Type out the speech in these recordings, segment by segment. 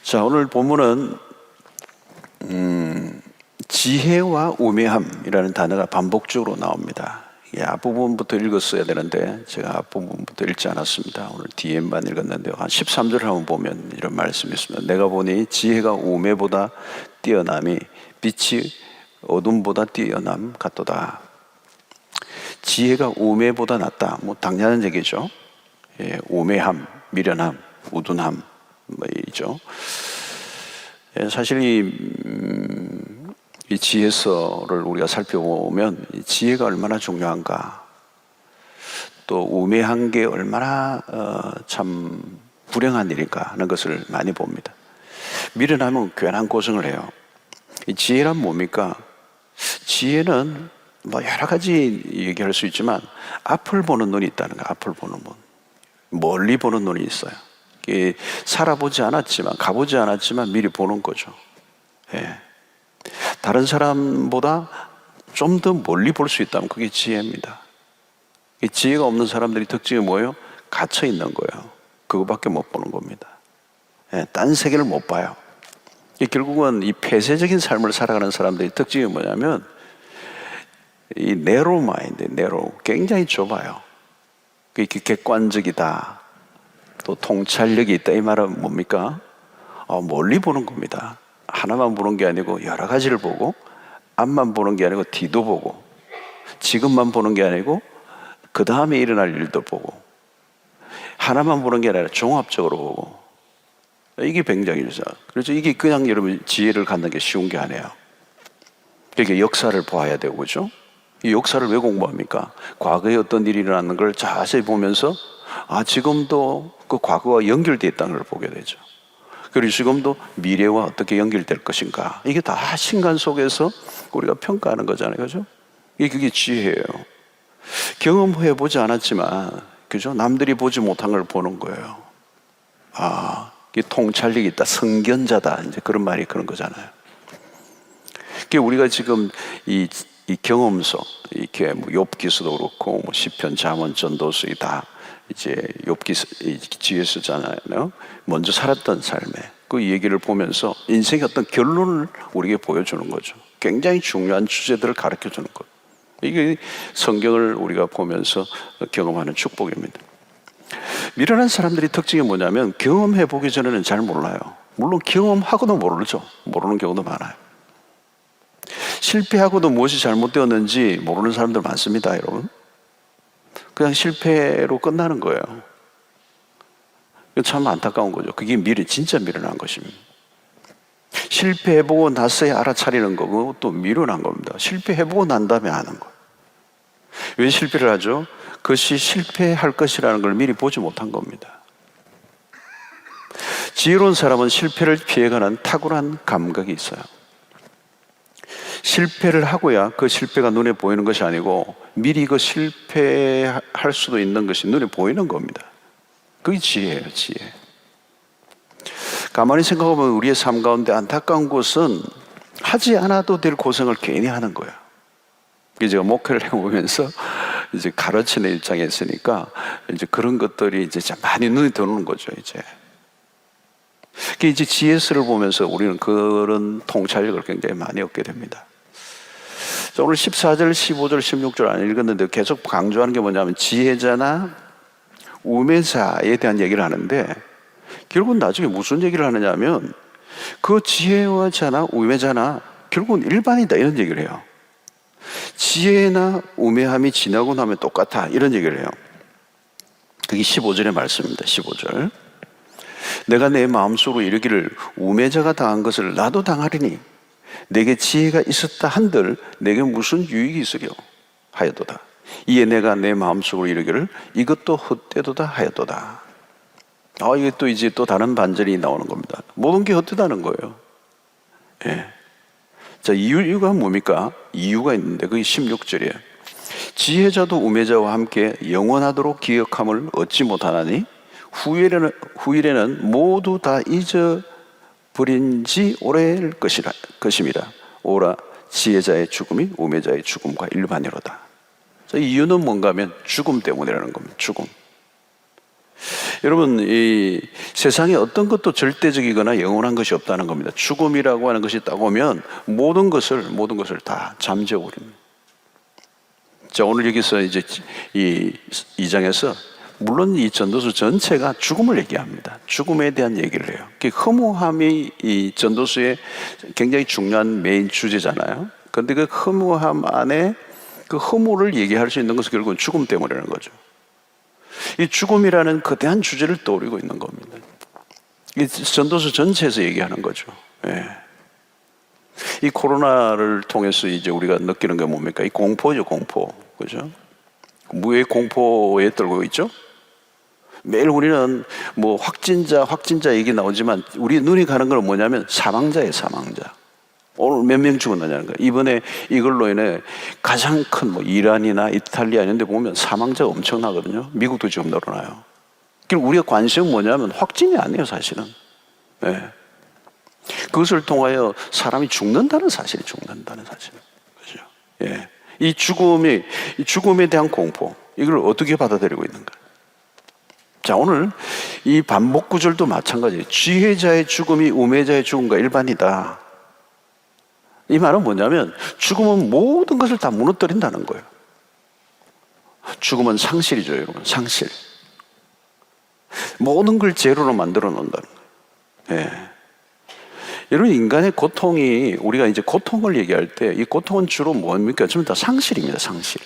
자, 오늘 본문은 지혜와 우매함이라는 단어가 반복적으로 나옵니다. 앞부분부터 읽었어야 되는데 제가 앞부분부터 읽지 않았습니다. 오늘 뒤에만 읽었는데요. 한 13절을 한번 보면 이런 말씀이 있습니다. 내가 보니 지혜가 우매보다 뛰어남이 빛이 어둠보다 뛰어남 같도다. 지혜가 우매보다 낫다. 뭐 당연한 얘기죠. 우매함, 미련함, 우둔함 뭐이죠. 사실 이 지혜서를 우리가 살펴보면 이 지혜가 얼마나 중요한가, 또 우매한 게 얼마나 참 불행한 일인가 하는 것을 많이 봅니다. 미련하면 괜한 고생을 해요. 이 지혜란 뭡니까? 지혜는 뭐 여러 가지 얘기할 수 있지만 앞을 보는 눈이 있다는 거예요. 앞을 보는 눈, 멀리 보는 눈이 있어요. 살아보지 않았지만, 가보지 않았지만 미리 보는 거죠. 다른 사람보다 좀 더 멀리 볼 수 있다면 그게 지혜입니다. 이 지혜가 없는 사람들이 특징이 뭐예요? 갇혀 있는 거예요. 그거밖에 못 보는 겁니다. 딴 세계를 못 봐요. 결국은 이 폐쇄적인 삶을 살아가는 사람들의 특징이 뭐냐면 이 narrow mind, narrow, 굉장히 좁아요. 이렇게 객관적이다, 또 통찰력이 있다. 이 말은 뭡니까? 멀리 보는 겁니다. 하나만 보는 게 아니고 여러 가지를 보고, 앞만 보는 게 아니고 뒤도 보고, 지금만 보는 게 아니고 그 다음에 일어날 일도 보고, 하나만 보는 게 아니라 종합적으로 보고. 이게 굉장히 그래서 이게 그냥 여러분 지혜를 갖는 게 쉬운 게 아니에요. 이렇게 역사를 보아야 되고, 그죠? 이 역사를 왜 공부합니까? 과거에 어떤 일이 일어나는 걸 자세히 보면서 지금도 그 과거와 연결되어 있다는 걸 보게 되죠. 그리고 지금도 미래와 어떻게 연결될 것인가, 이게 다 신간 속에서 우리가 평가하는 거잖아요, 그죠? 그게 지혜예요. 경험해보지 않았지만, 그죠? 남들이 보지 못한 걸 보는 거예요. 이게 통찰력이 있다, 성견자다, 이제 그런 말이 그런 거잖아요. 우리가 지금 이 경험서, 이렇게 뭐 욥기서도 그렇고, 뭐 시편, 잠언, 전도서이 다 이제 욥기 지혜서잖아요. 먼저 살았던 삶에 그 얘기를 보면서 인생의 어떤 결론을 우리에게 보여주는 거죠. 굉장히 중요한 주제들을 가르쳐 주는 것. 이게 성경을 우리가 보면서 경험하는 축복입니다. 미련한 사람들이 특징이 뭐냐면 경험해 보기 전에는 잘 몰라요. 물론 경험하고도 모르죠. 모르는 경우도 많아요. 실패하고도 무엇이 잘못되었는지 모르는 사람들 많습니다, 여러분. 그냥 실패로 끝나는 거예요. 참 안타까운 거죠. 그게 진짜 미련한 것입니다. 실패해보고 나서야 알아차리는 거고, 또 미련한 겁니다. 실패해보고 난 다음에 아는 거예요. 왜 실패를 하죠? 그것이 실패할 것이라는 걸 미리 보지 못한 겁니다. 지혜로운 사람은 실패를 피해가는 탁월한 감각이 있어요. 실패를 하고야 그 실패가 눈에 보이는 것이 아니고 미리 그 실패할 수도 있는 것이 눈에 보이는 겁니다. 그게 지혜예요, 지혜. 가만히 생각해보면 우리의 삶 가운데 안타까운 것은 하지 않아도 될 고생을 괜히 하는 거예요. 제가 목회를 해보면서 이제 가르치는 입장에 있으니까 이제 그런 것들이 이제 많이 눈에 들어오는 거죠, 이제. 이제 지혜서를 보면서 우리는 그런 통찰력을 굉장히 많이 얻게 됩니다. 자, 오늘 14절, 15절, 16절 안 읽었는데 계속 강조하는 게 뭐냐면 지혜자나 우매자에 대한 얘기를 하는데, 결국은 나중에 무슨 얘기를 하느냐면 그 지혜자나 우매자나 결국은 일반이다, 이런 얘기를 해요. 지혜나 우매함이 지나고 나면 똑같아, 이런 얘기를 해요. 그게 15절의 말씀입니다. 15절. 내가 내 마음속으로 이르기를 우매자가 당한 것을 나도 당하리니 내게 지혜가 있었다 한들 내게 무슨 유익이 있으려 하였도다. 이에 내가 내 마음속으로 이르기를 이것도 헛되도다 하였도다. 이게 또 이제 또 다른 반전이 나오는 겁니다. 모든 게 헛되다는 거예요. 자, 이유가 뭡니까? 이유가 있는데 그게 16절이에요. 지혜자도 우매자와 함께 영원하도록 기억함을 얻지 못하나니 후일에는 모두 다 잊어버린 지 오래일 것임이라. 오라 지혜자의 죽음이 우매자의 죽음과 일반이로다. 이유는 뭔가 하면 죽음 때문이라는 겁니다. 죽음. 여러분, 이 세상에 어떤 것도 절대적이거나 영원한 것이 없다는 겁니다. 죽음이라고 하는 것이 딱 오면 모든 것을 다 잠재워버립니다. 자, 오늘 여기서 이제 이 장에서 물론 이 전도서 전체가 죽음을 얘기합니다. 죽음에 대한 얘기를 해요. 그 허무함이 이 전도서의 굉장히 중요한 메인 주제잖아요. 그런데 그 허무함 안에 그 허무를 얘기할 수 있는 것은 결국은 죽음 때문이라는 거죠. 이 죽음이라는 거대한 주제를 떠올리고 있는 겁니다. 이 전도서 전체에서 얘기하는 거죠. 예. 이 코로나를 통해서 이제 우리가 느끼는 게 뭡니까? 이 공포죠, 공포. 그죠? 무의 공포에 떨고 있죠? 매일 우리는 뭐 확진자 얘기 나오지만 우리 눈이 가는 건 뭐냐면 사망자예요, 사망자. 오늘 몇 명 죽었느냐는 거예요. 이번에 이걸로 인해 가장 큰 뭐 이란이나 이탈리아 이런 데 보면 사망자가 엄청나거든요. 미국도 지금 늘어나요. 그리고 우리가 관심은 뭐냐면 확진이 아니에요, 사실은. 네. 그것을 통하여 사람이 죽는다는 사실. 그죠? 예. 이 죽음에 대한 공포, 이걸 어떻게 받아들이고 있는가? 자, 오늘 이 반복 구절도 마찬가지예요. 지혜자의 죽음이 우매자의 죽음과 일반이다. 이 말은 뭐냐면 죽음은 모든 것을 다 무너뜨린다는 거예요. 죽음은 상실이죠, 여러분. 상실. 모든 걸 제로로 만들어 놓는다는 거예요. 예. 여러분, 인간의 고통이, 우리가 이제 고통을 얘기할 때 이 고통은 주로 뭡니까? 전부 다 상실입니다. 상실.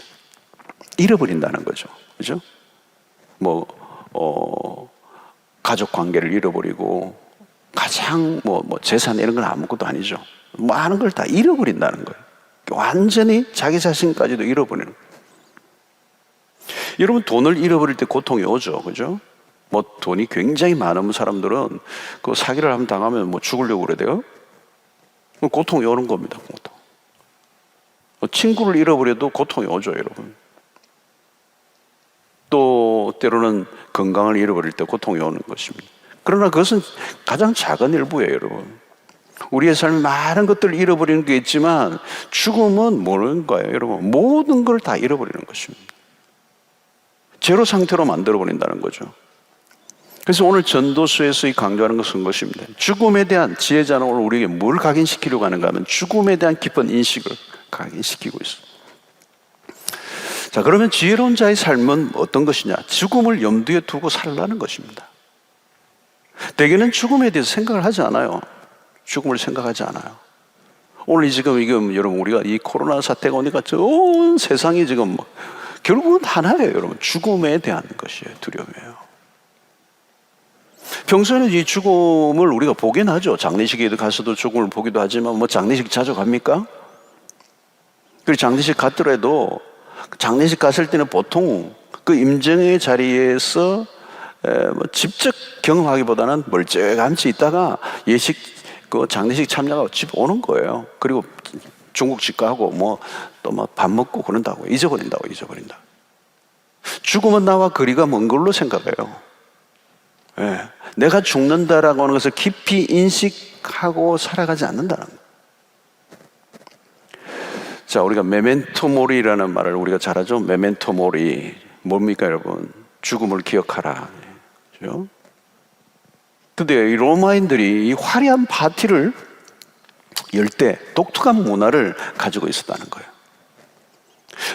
잃어버린다는 거죠. 그죠? 가족 관계를 잃어버리고 가장 재산 이런 건 아무것도 아니죠. 많은 걸 다 잃어버린다는 거예요. 완전히 자기 자신까지도 잃어버리는 거예요. 여러분, 돈을 잃어버릴 때 고통이 오죠. 그죠? 돈이 굉장히 많은 사람들은 그 사기를 한번 당하면 죽으려고 그래야 돼요. 고통이 오는 겁니다. 고통. 친구를 잃어버려도 고통이 오죠, 여러분. 또 때로는 건강을 잃어버릴 때 고통이 오는 것입니다. 그러나 그것은 가장 작은 일부예요, 여러분. 우리의 삶에 많은 것들을 잃어버리는 게 있지만 죽음은 모르는 거예요, 여러분. 모든 걸 다 잃어버리는 것입니다. 제로 상태로 만들어버린다는 거죠. 그래서 오늘 전도서에서 강조하는 것은 것입니다. 죽음에 대한, 지혜자는 오늘 우리에게 뭘 각인시키려고 하는가 하면 죽음에 대한 깊은 인식을 각인시키고 있습니다. 자, 그러면 지혜로운 자의 삶은 어떤 것이냐? 죽음을 염두에 두고 살라는 것입니다. 대개는 죽음에 대해서 생각을 하지 않아요. 죽음을 생각하지 않아요. 오늘 지금 여러분, 우리가 이 코로나 사태가 오니까 온 세상이 지금 결국은 하나예요, 여러분. 죽음에 대한 것이에요. 두려움이에요. 평소에는 이 죽음을 우리가 보긴 하죠. 장례식에 가서도 죽음을 보기도 하지만 장례식 자주 갑니까? 그리고 장례식 갔더라도 장례식 갔을 때는 보통 그 임정의 자리에서 직접 경험하기보다는 멀쩡함치 있다가 그 장례식 참여하고 집 오는 거예요. 그리고 중국집 가고 또 밥 먹고 그런다고 잊어버린다고. 죽음은 나와 거리가 먼 걸로 생각해요. 예. 내가 죽는다라고 하는 것을 깊이 인식하고 살아가지 않는다는 거예요. 자, 우리가 메멘토 모리라는 말을 우리가 잘 하죠. 메멘토 모리. 뭡니까, 여러분? 죽음을 기억하라. 그죠? 근데 이 로마인들이 이 화려한 파티를 열 때 독특한 문화를 가지고 있었다는 거예요.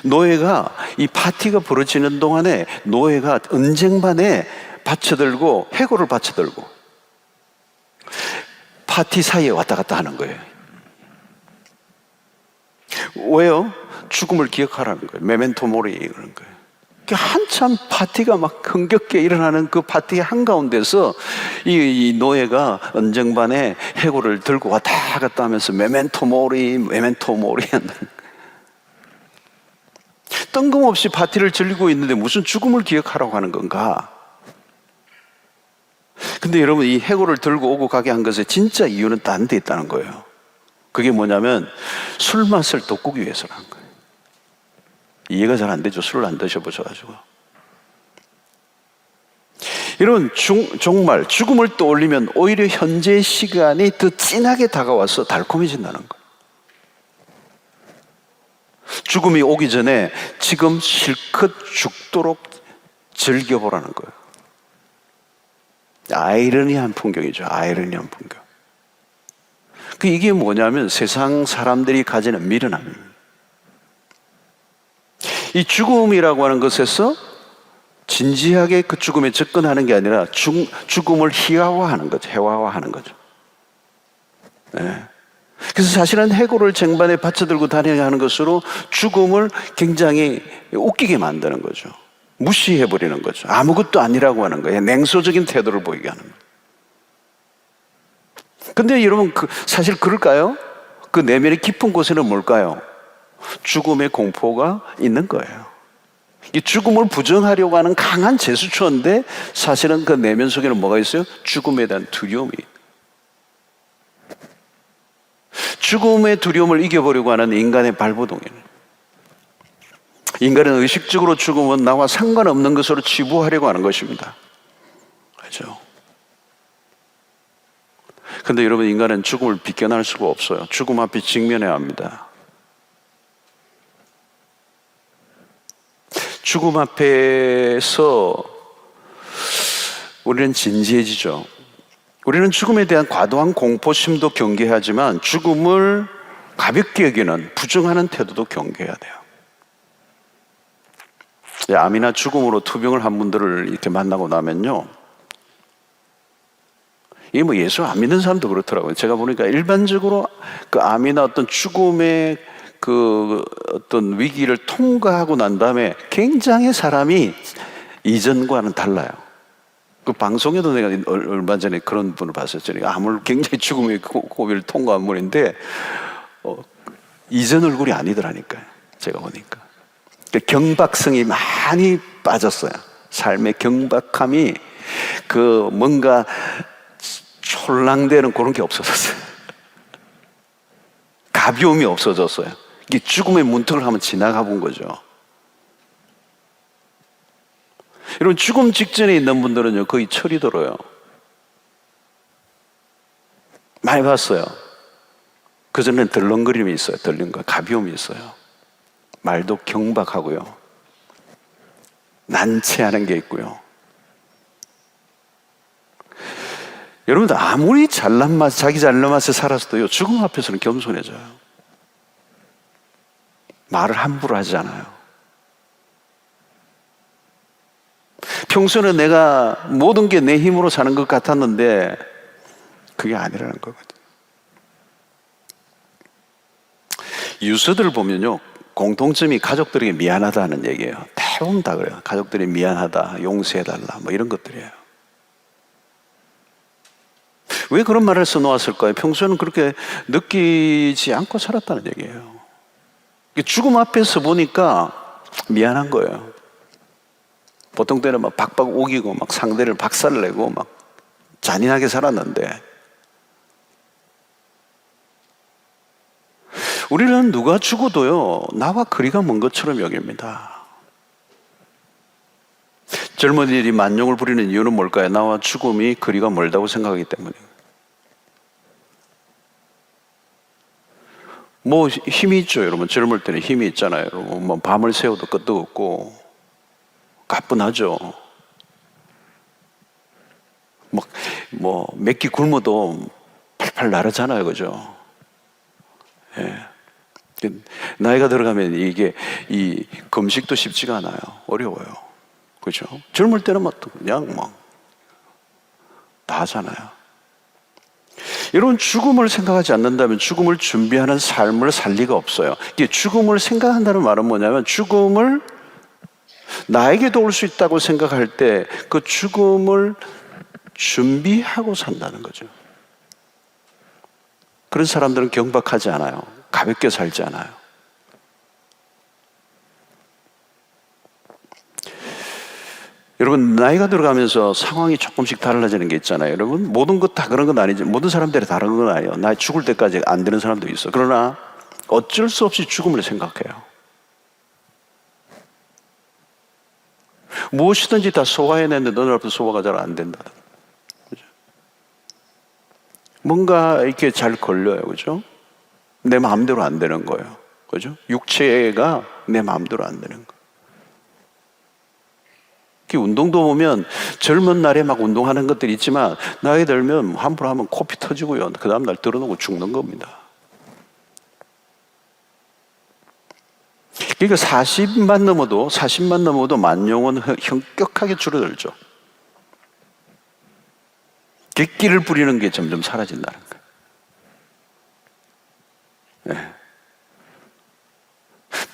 노예가 이 파티가 벌어지는 동안에 노예가 은쟁반에 받쳐들고 해골을 받쳐들고 파티 사이에 왔다 갔다 하는 거예요. 왜요? 죽음을 기억하라는 거예요. 메멘토 모리 그런 거예요. 한참 파티가 막 흥겹게 일어나는 그 파티의 한가운데서 이 노예가 은쟁반에 해골을 들고 왔다 갔다 하면서 메멘토 모리 한다는 거예요. 뜬금없이 파티를 즐기고 있는데 무슨 죽음을 기억하라고 하는 건가? 근데 여러분, 이 해골을 들고 오고 가게 한 것의 진짜 이유는 딴 데 있다는 거예요. 그게 뭐냐면 술 맛을 돋구기 위해서라는 거예요. 이해가 잘 안 되죠. 술을 안 드셔보셔가지고. 여러분, 정말 죽음을 떠올리면 오히려 현재 시간이 더 진하게 다가와서 달콤해진다는 거예요. 죽음이 오기 전에 지금 실컷 죽도록 즐겨보라는 거예요. 아이러니한 풍경이죠. 아이러니한 풍경. 이게 뭐냐면 세상 사람들이 가지는 미련함입니다. 이 죽음이라고 하는 것에서 진지하게 그 죽음에 접근하는 게 아니라 죽음을 희화화하는 거죠. 해화화하는 거죠. 네. 그래서 사실은 해골을 쟁반에 받쳐들고 다니게 하는 것으로 죽음을 굉장히 웃기게 만드는 거죠. 무시해버리는 거죠. 아무것도 아니라고 하는 거예요. 냉소적인 태도를 보이게 하는 거예요. 근데 여러분, 사실 그럴까요? 그 내면의 깊은 곳에는 뭘까요? 죽음의 공포가 있는 거예요. 이 죽음을 부정하려고 하는 강한 제스처인데 사실은 그 내면 속에는 뭐가 있어요? 죽음에 대한 두려움이. 죽음의 두려움을 이겨보려고 하는 인간의 발버둥이에요. 인간은 의식적으로 죽음은 나와 상관없는 것으로 치부하려고 하는 것입니다. 그렇죠? 근데 여러분, 인간은 죽음을 비껴날 수가 없어요. 죽음 앞에 직면해야 합니다. 죽음 앞에서 우리는 진지해지죠. 우리는 죽음에 대한 과도한 공포심도 경계하지만 죽음을 가볍게 여기는 부정하는 태도도 경계해야 돼요. 암이나 죽음으로 투병을 한 분들을 이렇게 만나고 나면요, 이게 뭐 예수 안 믿는 사람도 그렇더라고요. 제가 보니까 일반적으로 그 암이나 어떤 죽음의 그 어떤 위기를 통과하고 난 다음에 굉장히 사람이 이전과는 달라요. 그 방송에도 내가 얼마 전에 그런 분을 봤었죠. 암을 굉장히 죽음의 고비를 통과한 분인데 이전 얼굴이 아니더라니까요. 제가 보니까 경박성이 많이 빠졌어요. 삶의 경박함이 그 뭔가 촐랑대는 그런 게 없어졌어요. 가벼움이 없어졌어요. 이게 죽음의 문턱을 한번 지나가 본 거죠. 여러분, 죽음 직전에 있는 분들은요, 거의 철이 들어요. 많이 봤어요. 그전엔 덜렁거림이 있어요. 덜렁거림, 가벼움이 있어요. 말도 경박하고요. 난처하는 게 있고요. 여러분들 아무리 자기 잘난 맛에 살았어도요, 죽음 앞에서는 겸손해져요. 말을 함부로 하지 않아요. 평소에는 내가 모든 게 내 힘으로 사는 것 같았는데 그게 아니라는 거거든요. 유서들을 보면요, 공통점이 가족들에게 미안하다는 얘기예요. 대부분 다 그래요. 가족들이 미안하다, 용서해달라, 뭐 이런 것들이에요. 왜 그런 말을 써놓았을까요? 평소에는 그렇게 느끼지 않고 살았다는 얘기예요. 죽음 앞에서 보니까 미안한 거예요. 보통 때는 막 박박 우기고 막 상대를 박살내고 막 잔인하게 살았는데, 우리는 누가 죽어도요, 나와 거리가 먼 것처럼 여깁니다. 젊은이들이 만용을 부리는 이유는 뭘까요? 나와 죽음이 거리가 멀다고 생각하기 때문이에요. 뭐 힘이 있죠, 여러분. 젊을 때는 힘이 있잖아요, 여러분. 뭐 밤을 새워도 끝도 없고 가뿐하죠. 뭐 몇 끼 굶어도 팔팔 나르잖아요, 그죠? 예. 나이가 들어가면 이 금식도 쉽지가 않아요. 어려워요. 그죠? 젊을 때는 막 그냥 다 하잖아요. 여러분, 죽음을 생각하지 않는다면 죽음을 준비하는 삶을 살 리가 없어요. 이게 죽음을 생각한다는 말은 뭐냐면, 죽음을 나에게도 올 수 있다고 생각할 때 그 죽음을 준비하고 산다는 거죠. 그런 사람들은 경박하지 않아요. 가볍게 살지 않아요. 여러분, 나이가 들어가면서 상황이 조금씩 달라지는 게 있잖아요. 여러분, 모든 것 다 그런 건 아니죠. 모든 사람들이 다른 건 아니에요. 나 죽을 때까지 안 되는 사람도 있어. 그러나 어쩔 수 없이 죽음을 생각해요. 무엇이든지 다 소화해냈는데 어느 날부터 소화가 잘 안 된다. 그죠? 뭔가 이렇게 잘 걸려요. 그죠? 내 마음대로 안 되는 거예요. 그죠? 육체가 내 마음대로 안 되는 거예요. 그 운동도 보면 젊은 날에 막 운동하는 것들이 있지만 나이 들면 함부로 하면 코피 터지고요. 그 다음날 들어놓고 죽는 겁니다. 그러니까 40만 넘어도 만용은 현격하게 줄어들죠. 객기를 부리는 게 점점 사라진다는 거예요. 네.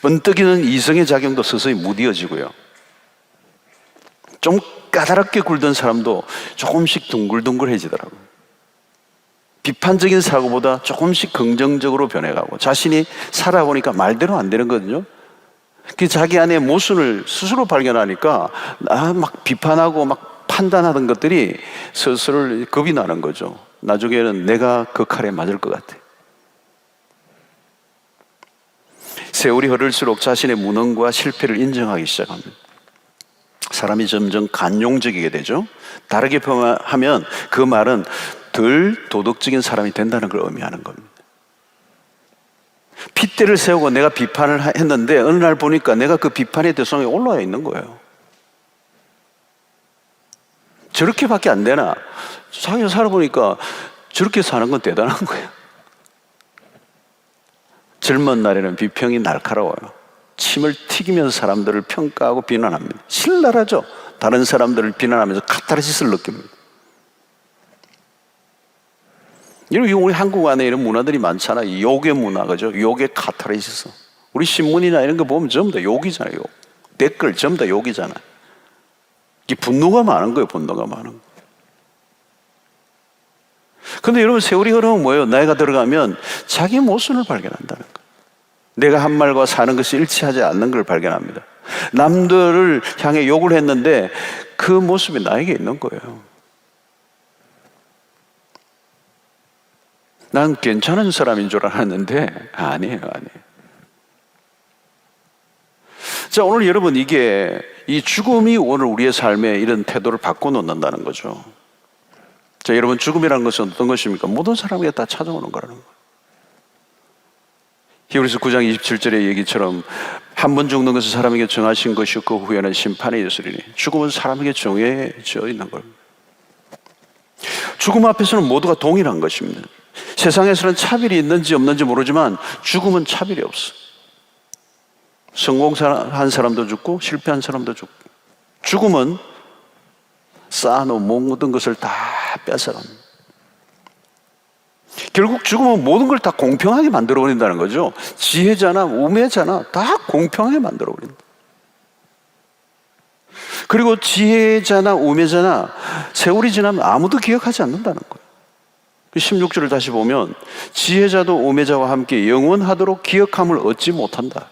번뜩이는 이성의 작용도 서서히 무뎌지고요. 좀 까다롭게 굴던 사람도 조금씩 둥글둥글해지더라고요. 비판적인 사고보다 조금씩 긍정적으로 변해가고 자신이 살아보니까 말대로 안 되는 거거든요. 그 자기 안에 모순을 스스로 발견하니까 막 비판하고 막 판단하던 것들이 스스로 겁이 나는 거죠. 나중에는 내가 그 칼에 맞을 것 같아. 세월이 흐를수록 자신의 무능과 실패를 인정하기 시작합니다. 사람이 점점 관용적이게 되죠. 다르게 표현하면 그 말은 덜 도덕적인 사람이 된다는 걸 의미하는 겁니다. 핏대를 세우고 내가 비판을 했는데 어느 날 보니까 내가 그 비판의 대상에 올라와 있는 거예요. 저렇게밖에 안 되나? 자기가 살아보니까 저렇게 사는 건 대단한 거예요. 젊은 날에는 비평이 날카로워요. 침을 튀기면서 사람들을 평가하고 비난합니다. 신랄하죠? 다른 사람들을 비난하면서 카타르시스를 느낍니다. 여러분, 우리 한국 안에 이런 문화들이 많잖아요. 욕의 문화, 그죠? 욕의 카타르시스. 우리 신문이나 이런 거 보면 전부 다 욕이잖아요. 욕. 댓글 전부 다 욕이잖아요. 이 분노가 많은 거예요. 분노가 많은 거. 근데 여러분, 세월이 흐르면 뭐예요? 나이가 들어가면 자기 모순을 발견한다는 거예요. 내가 한 말과 사는 것이 일치하지 않는 걸 발견합니다. 남들을 향해 욕을 했는데 그 모습이 나에게 있는 거예요. 난 괜찮은 사람인 줄 알았는데 아니에요. 자, 오늘 여러분, 이 죽음이 오늘 우리의 삶에 이런 태도를 바꿔놓는다는 거죠. 자, 여러분, 죽음이라는 것은 어떤 것입니까? 모든 사람에게 다 찾아오는 거라는 거예요. 히브리서 9장 27절의 얘기처럼 한 번 죽는 것은 사람에게 정하신 것이고 그 후에는 심판이 있으리니 죽음은 사람에게 정해져 있는 겁니다. 죽음 앞에서는 모두가 동일한 것입니다. 세상에서는 차별이 있는지 없는지 모르지만 죽음은 차별이 없어. 성공한 사람도 죽고 실패한 사람도 죽고, 죽음은 쌓아놓은 모든 것을 다 뺏어갑니다. 결국 죽음은 모든 걸 다 공평하게 만들어버린다는 거죠. 지혜자나 우매자나 다 공평하게 만들어버린다. 그리고 지혜자나 우매자나 세월이 지나면 아무도 기억하지 않는다는 거예요. 16절을 다시 보면 지혜자도 우매자와 함께 영원하도록 기억함을 얻지 못한다.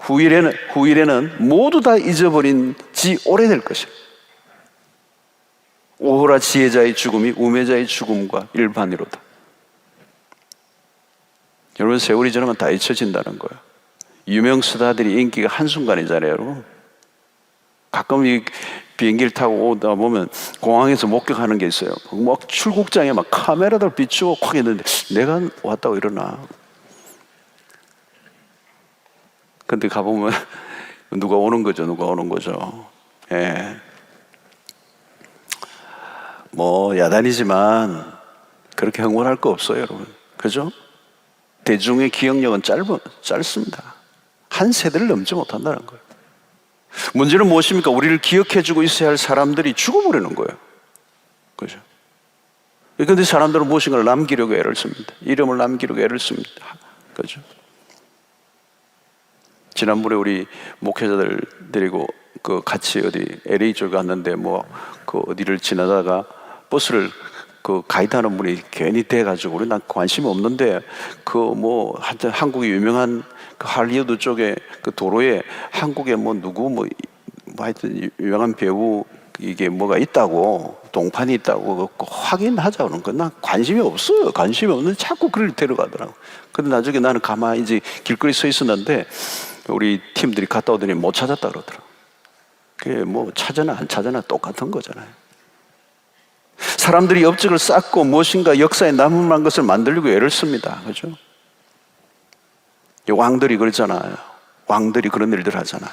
후일에는 모두 다 잊어버린 지 오래될 것이다. 오호라 지혜자의 죽음이 우매자의 죽음과 일반이로다. 여러분, 세월이 지나면 다 잊혀진다는 거예요. 유명 스타들이 인기가 한순간이잖아요, 여러분. 가끔 이 비행기를 타고 오다 보면 공항에서 목격하는 게 있어요. 막 출국장에 막 카메라들 비추고 확 했는데 내가 왔다고 이러나. 근데 가보면 누가 오는 거죠. 예. 뭐 야단이지만 그렇게 흥분할 거 없어요, 여러분. 그죠? 대중의 기억력은 짧습니다. 한 세대를 넘지 못한다는 거예요. 문제는 무엇입니까? 우리를 기억해주고 있어야 할 사람들이 죽어버리는 거예요. 그죠? 그런데 사람들은 무엇인가를 남기려고 애를 씁니다. 이름을 남기려고 애를 씁니다. 그죠? 지난번에 우리 목회자들 데리고 같이 어디 LA 쪽에 갔는데 어디를 지나다가 버스를 가이드하는 분이 괜히 대가지고 난 관심이 없는데 하여튼 한국의 유명한 할리우드 쪽에 도로에 한국에 하여튼 유명한 배우 이게 뭐가 있다고, 동판이 있다고 확인하자 그러는 거. 난 관심이 없어요. 관심이 없는데 자꾸 그를 데려가더라고. 근데 나중에 나는 가만히 이제 길거리 서 있었는데 우리 팀들이 갔다 오더니 못 찾았다 그러더라고. 그게 찾아나 안 찾아나 똑같은 거잖아요. 사람들이 업적을 쌓고 무엇인가 역사에 남을 것을 만들려고 애를 씁니다. 그죠? 왕들이 그러잖아요. 왕들이 그런 일들 하잖아요.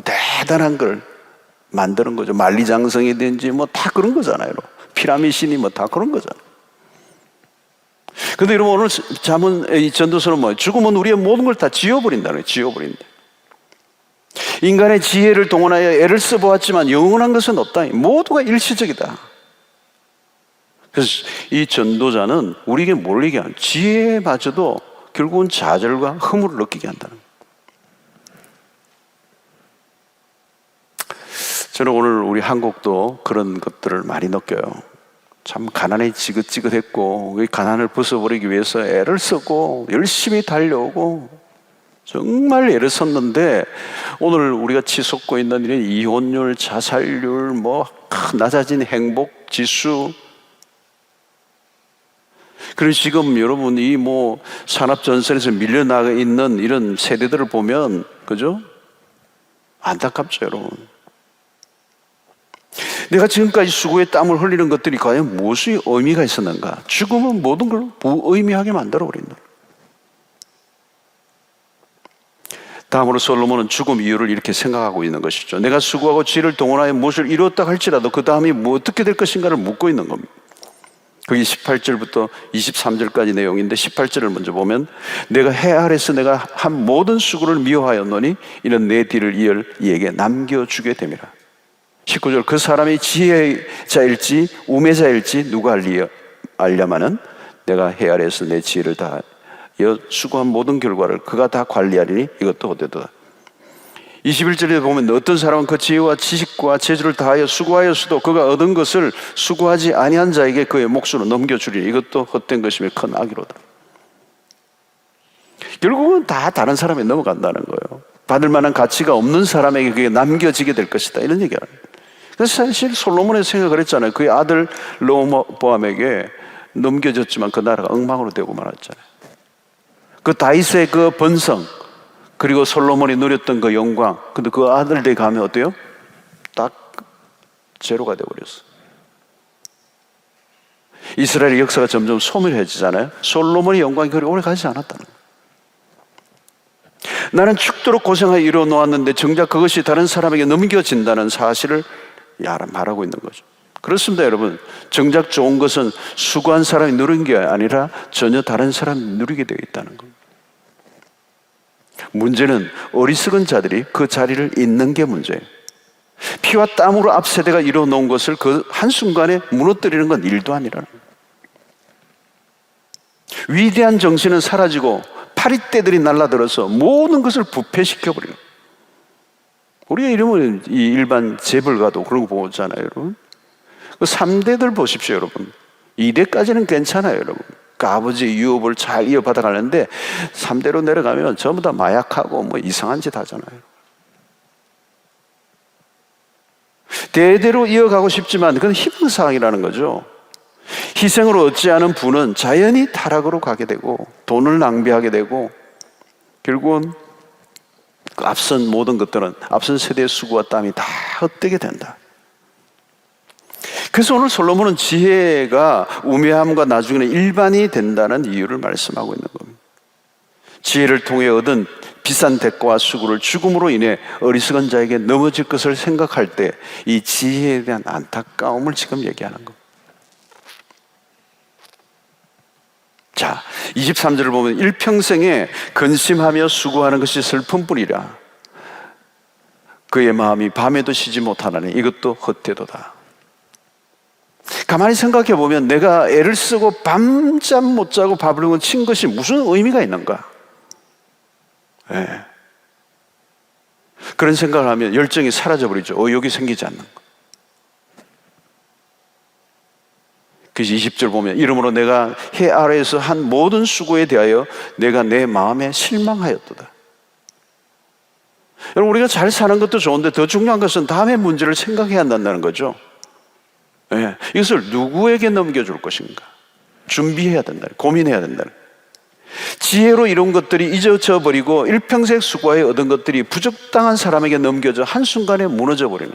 대단한 걸 만드는 거죠. 만리장성이든지 뭐 다 그런 거잖아요. 피라미신이 뭐 다 그런 거잖아요. 근데 여러분, 오늘 이 전도서는 뭐예요? 죽음은 우리의 모든 걸 다 지워버린다는 거예요. 지워버린다. 인간의 지혜를 동원하여 애를 써보았지만 영원한 것은 없다. 모두가 일시적이다. 그래서 이 전도자는 우리에게 뭘 얘기하는, 지혜마저도 결국은 좌절과 허물을 느끼게 한다는 거예요. 저는 오늘 우리 한국도 그런 것들을 많이 느껴요. 참 가난에 지긋지긋했고, 이 가난을 벗어버리기 위해서 애를 쓰고 열심히 달려오고 정말 애를 썼는데, 오늘 우리가 치솟고 있는 이런 이혼율, 자살률, 뭐 낮아진 행복 지수, 그리고 지금 여러분 이 뭐 산업 전선에서 밀려나가 있는 이런 세대들을 보면, 그죠? 안타깝죠, 여러분. 내가 지금까지 수고에 땀을 흘리는 것들이 과연 무엇의 의미가 있었는가? 죽음은 모든 걸 무의미하게 만들어버린다. 다음으로 솔로몬은 죽음 이유를 이렇게 생각하고 있는 것이죠. 내가 수고하고 지혜를 동원하여 무엇을 이루었다 할지라도 그 다음이 뭐 어떻게 될 것인가를 묻고 있는 겁니다. 그게 18절부터 23절까지 내용인데, 18절을 먼저 보면, 내가 해 아래서 내가 한 모든 수고를 미워하였노니 이는 내 뒤를 이을 이에게 남겨주게 됨이라. 19절, 그 사람이 지혜자일지 우매자일지 누가 알려마는 내가 해 아래서 내 지혜를 다하여 수고한 모든 결과를 그가 다 관리하리니 이것도 헛되도다. 21절에 보면 어떤 사람은 그 지혜와 지식과 재주를 다하여 수고하였어도 그가 얻은 것을 수고하지 아니한 자에게 그의 몫으로 넘겨주리니 이것도 헛된 것이며 큰 악이로다. 결국은 다 다른 사람에 넘어간다는 거예요. 받을 만한 가치가 없는 사람에게 그게 남겨지게 될 것이다, 이런 얘기를 합니다. 그래서 사실 솔로몬의 생각을 했잖아요. 그의 아들 르호보암에게 넘겨졌지만 그 나라가 엉망으로 되고 말았잖아요. 그 다윗의 그 번성, 그리고 솔로몬이 누렸던 그 영광, 근데 그 아들들이 가면 어때요? 딱 제로가 되어버렸어. 이스라엘의 역사가 점점 소멸해지잖아요. 솔로몬의 영광이 그리 오래 가지 않았다는 거예요. 나는 죽도록 고생하여 이뤄놓았는데 정작 그것이 다른 사람에게 넘겨진다는 사실을 말하고 있는 거죠. 그렇습니다, 여러분. 정작 좋은 것은 수고한 사람이 누린 게 아니라 전혀 다른 사람이 누리게 되어 있다는 겁니다. 문제는 어리석은 자들이 그 자리를 잇는 게 문제예요. 피와 땀으로 앞 세대가 이뤄놓은 것을 그 한순간에 무너뜨리는 건 일도 아니라는 거예요. 위대한 정신은 사라지고 파리떼들이 날라들어서 모든 것을 부패시켜버리는, 우리가 이러면 이 일반 재벌가도 그런 거 보잖아요, 여러분. 그 3대들 보십시오, 여러분. 2대까지는 괜찮아요, 여러분. 그 아버지의 유업을 잘 이어받아 가는데 3대로 내려가면 전부 다 마약하고 뭐 이상한 짓 하잖아요. 대대로 이어가고 싶지만 그건 희망사항이라는 거죠. 희생을 얻지 않은 부는 자연히 타락으로 가게 되고 돈을 낭비하게 되고 결국은 그 앞선 모든 것들은 앞선 세대의 수고와 땀이 다 헛되게 된다. 그래서 오늘 솔로몬은 지혜가 우매함과 나중에는 일반이 된다는 이유를 말씀하고 있는 겁니다. 지혜를 통해 얻은 비싼 대가와 수고를 죽음으로 인해 어리석은 자에게 넘어질 것을 생각할 때 이 지혜에 대한 안타까움을 지금 얘기하는 겁니다. 자, 23절을 보면 일평생에 근심하며 수고하는 것이 슬픔뿐이라 그의 마음이 밤에도 쉬지 못하나니 이것도 헛되도다. 가만히 생각해 보면 내가 애를 쓰고 밤잠 못 자고 밥을 친 것이 무슨 의미가 있는가? 네. 그런 생각을 하면 열정이 사라져버리죠. 의욕이 생기지 않는 것. 그래서 20절 보면 이러므로 내가 해 아래에서 한 모든 수고에 대하여 내가 내 마음에 실망하였도다. 여러분, 우리가 잘 사는 것도 좋은데 더 중요한 것은 다음의 문제를 생각해야 한다는 거죠. 네. 이것을 누구에게 넘겨줄 것인가 준비해야 된다, 고민해야 된다. 지혜로 이룬 것들이 잊어져 버리고 일평생 수고에 얻은 것들이 부적당한 사람에게 넘겨져 한순간에 무너져 버리는.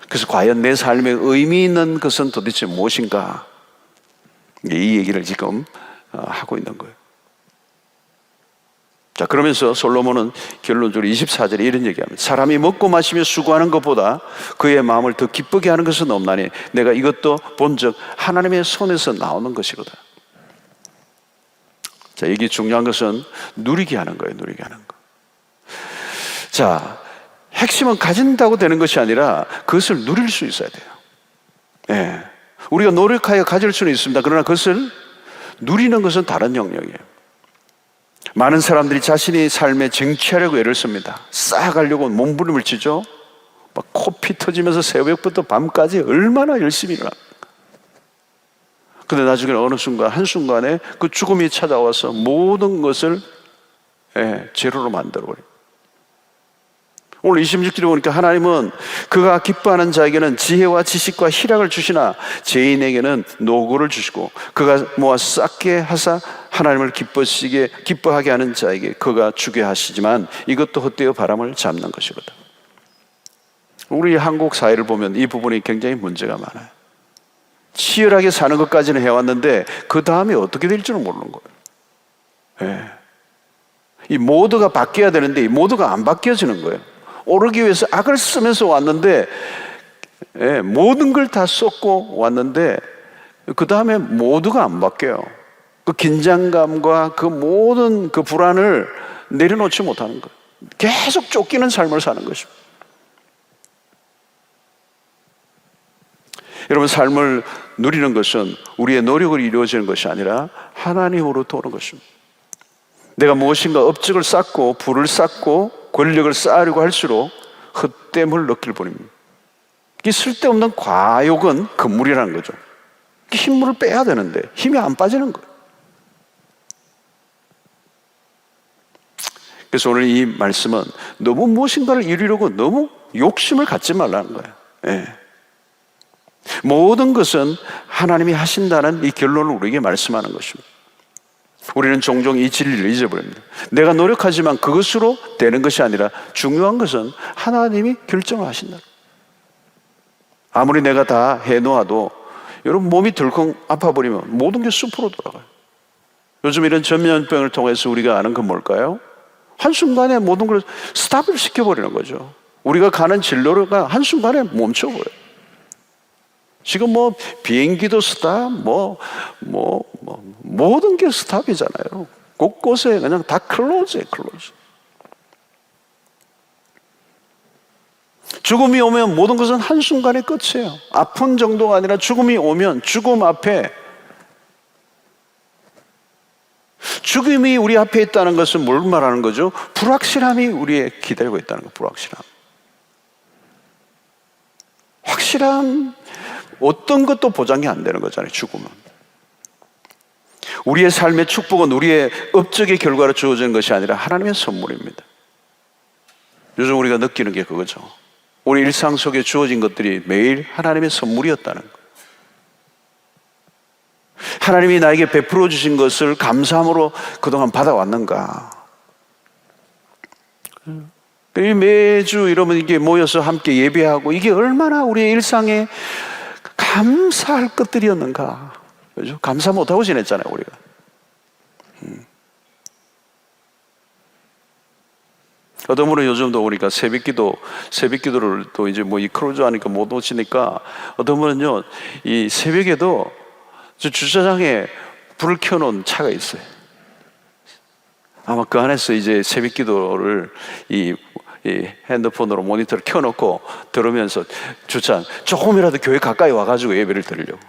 그래서 과연 내 삶에 의미 있는 것은 도대체 무엇인가? 이 얘기를 지금 하고 있는 거예요. 자, 그러면서 솔로몬은 결론적으로 24절에 이런 얘기합니다. 사람이 먹고 마시며 수고하는 것보다 그의 마음을 더 기쁘게 하는 것은 없나니 내가 이것도 본즉 하나님의 손에서 나오는 것이로다. 자, 이게 중요한 것은 누리게 하는 거예요. 누리게 하는 거. 자, 핵심은 가진다고 되는 것이 아니라 그것을 누릴 수 있어야 돼요. 예. 우리가 노력하여 가질 수는 있습니다. 그러나 그것을 누리는 것은 다른 영역이에요. 많은 사람들이 자신의 삶에 쟁취하려고 애를 씁니다. 쌓아가려고 몸부림을 치죠. 막 코피 터지면서 새벽부터 밤까지 얼마나 열심히 일어납니까? 근데 나중에 어느 순간 한순간에 그 죽음이 찾아와서 모든 것을 제로로 만들어버려요. 오늘 26절에 보니까 하나님은 그가 기뻐하는 자에게는 지혜와 지식과 희락을 주시나 죄인에게는 노고를 주시고 그가 모아 쌓게 하사 하나님을 기뻐하게 하는 자에게 그가 주게 하시지만 이것도 헛되어 바람을 잡는 것이로다. 우리 한국 사회를 보면 이 부분이 굉장히 문제가 많아요. 치열하게 사는 것까지는 해왔는데 그 다음에 어떻게 될 줄은 모르는 거예요. 이 모드가 바뀌어야 되는데 이 모드가 안 바뀌어지는 거예요. 오르기 위해서 악을 쓰면서 왔는데 모든 걸 다 쏟고 왔는데 그 다음에 모두가 안 바뀌어요. 그 긴장감과 그 모든 그 불안을 내려놓지 못하는 거예요. 계속 쫓기는 삶을 사는 것입니다. 여러분, 삶을 누리는 것은 우리의 노력으로 이루어지는 것이 아니라 하나님으로부터 오는 것입니다. 내가 무엇인가 업적을 쌓고 부를 쌓고 권력을 쌓으려고 할수록 헛됨을 느낄 뿐입니다. 이 쓸데없는 과욕은 금물이라는 거죠. 힘물을 빼야 되는데 힘이 안 빠지는 거예요. 그래서 오늘 이 말씀은 너무 무엇인가를 이루려고 너무 욕심을 갖지 말라는 거예요. 모든 것은 하나님이 하신다는 이 결론을 우리에게 말씀하는 것입니다. 우리는 종종 이 진리를 잊어버립니다. 내가 노력하지만 그것으로 되는 것이 아니라 중요한 것은 하나님이 결정을 하신다. 아무리 내가 다 해놓아도 여러분 몸이 덜컹 아파버리면 모든 게 숲으로 돌아가요. 요즘 이런 전염병을 통해서 우리가 아는 건 뭘까요? 한순간에 모든 걸 스탑을 시켜버리는 거죠. 우리가 가는 진로가 한순간에 멈춰버려요. 지금 뭐 비행기도 스탑, 모든 게 스탑이잖아요. 곳곳에 그냥 다 클로즈예요, 클로즈. 죽음이 오면 모든 것은 한순간에 끝이에요. 아픈 정도가 아니라 죽음이 오면 죽음 앞에, 죽음이 우리 앞에 있다는 것은 뭘 말하는 거죠? 불확실함이 우리에 기다리고 있다는 거예요. 불확실함. 확실한 어떤 것도 보장이 안 되는 거잖아요. 죽음은. 우리의 삶의 축복은 우리의 업적의 결과로 주어지는 것이 아니라 하나님의 선물입니다. 요즘 우리가 느끼는 게 그거죠. 우리 일상 속에 주어진 것들이 매일 하나님의 선물이었다는 것. 하나님이 나에게 베풀어 주신 것을 감사함으로 그동안 받아왔는가. 매주 이러면 이게 모여서 함께 예배하고 이게 얼마나 우리의 일상에 감사할 것들이었는가. 그죠? 감사 못하고 지냈잖아요, 우리가. 어떤 분은 요즘도 우리가 새벽기도를 또 이제 뭐 이 크루즈 하니까 못 오시니까 어떤 분은요, 이 새벽에도 저 주차장에 불을 켜놓은 차가 있어요. 아마 그 안에서 이제 새벽기도를 이 핸드폰으로 모니터를 켜놓고 들으면서 주차장 조금이라도 교회 가까이 와가지고 예배를 드리려고